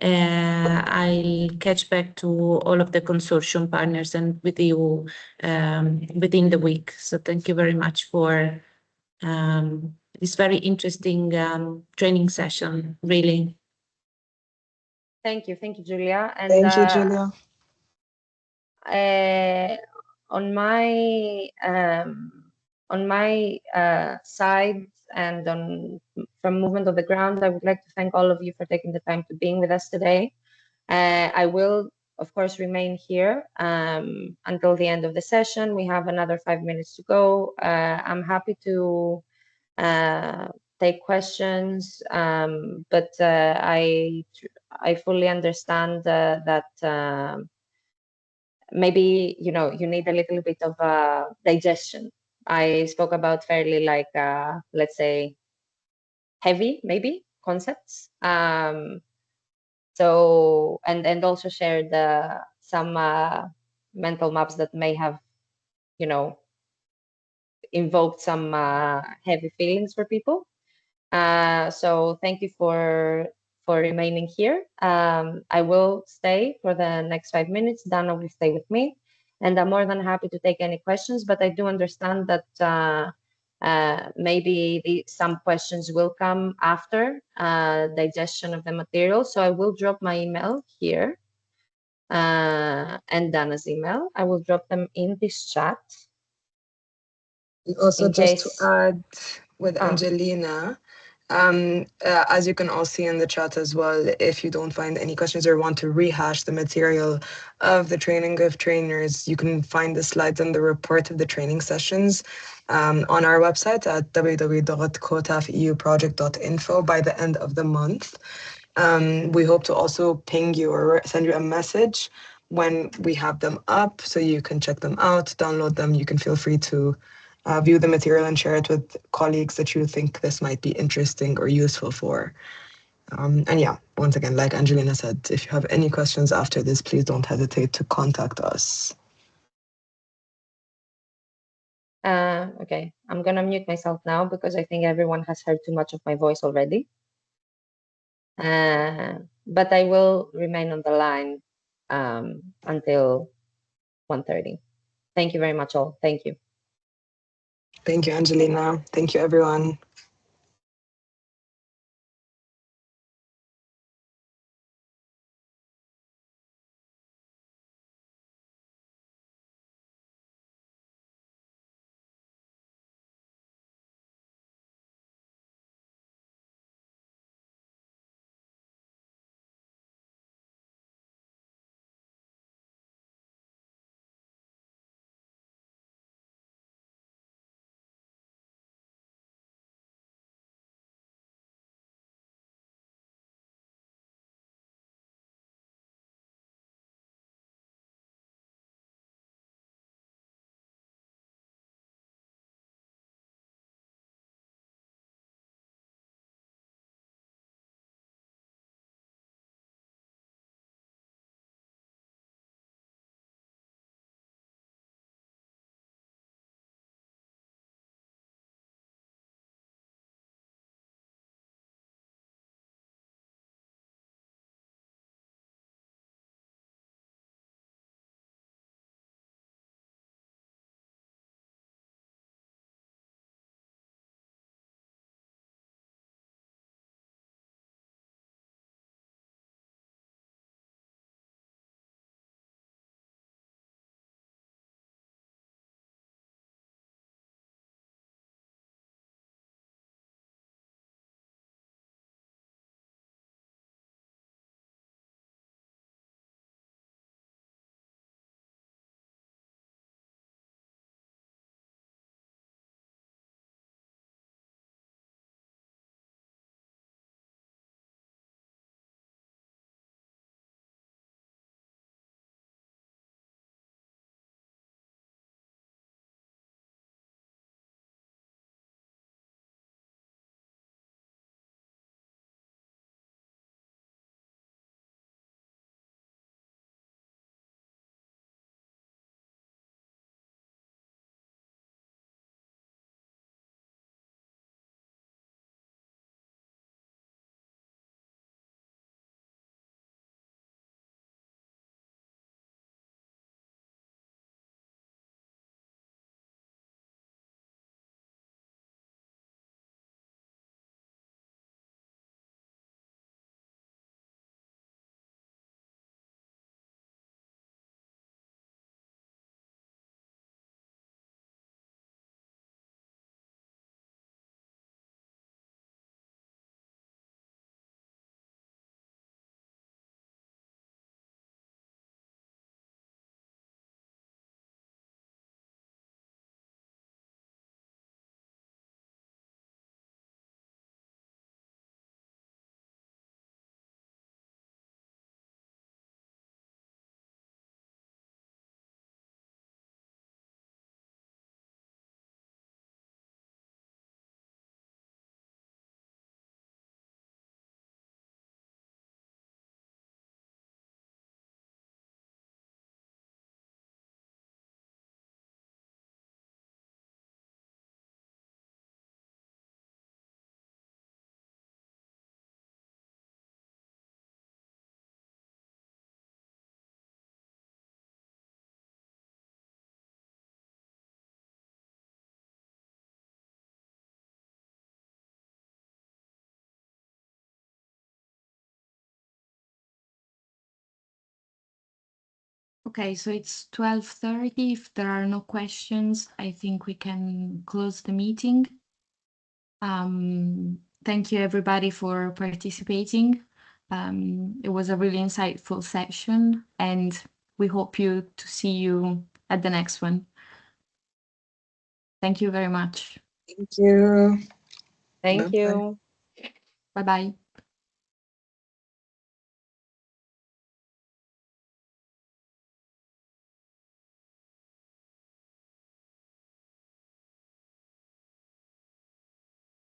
I'll catch back to all of the consortium partners and with you within the week. So thank you very much for this very interesting training session, really. Thank you, Julia. And thank you, Julia. On my side and from Movement on the Ground, I would like to thank all of you for taking the time to being with us today. I will, of course, remain here until the end of the session. We have another 5 minutes to go. I'm happy to take questions, but I fully understand that maybe you need a little bit of digestion. I spoke about fairly like let's say heavy maybe concepts. So and also shared some mental maps that may have invoked some heavy feelings for people. So thank you for remaining here. I will stay for the next 5 minutes. Dana will stay with me. and I'm more than happy to take any questions, but I do understand that maybe some questions will come after digestion of the material. So I will drop my email here and Dana's email. I will drop them in this chat. Also, in just case... to add with Angelina, as you can all see in the chat as well, if you don't find any questions or want to rehash the material of the training of trainers, you can find the slides and the report of the training sessions on our website at www.cotafeuproject.info by the end of the month. We hope to also ping you or send you a message when we have them up, so you can check them out, download them. You can feel free to view the material and share it with colleagues that you think this might be interesting or useful for. And yeah, once again, like Angelina said, if you have any questions after this, please don't hesitate to contact us. Okay, I'm gonna mute myself now because I think everyone has heard too much of my voice already. But I will remain on the line until 1:30. Thank you very much all. Thank you. Thank you, Angelina. Thank you, everyone. Okay, so it's 12:30. If there are no questions, I think we can close the meeting. Thank you everybody for participating. It was a really insightful session, and we hope to see you at the next one. Thank you very much. Thank you. Thank Bye-bye. you. Bye-bye.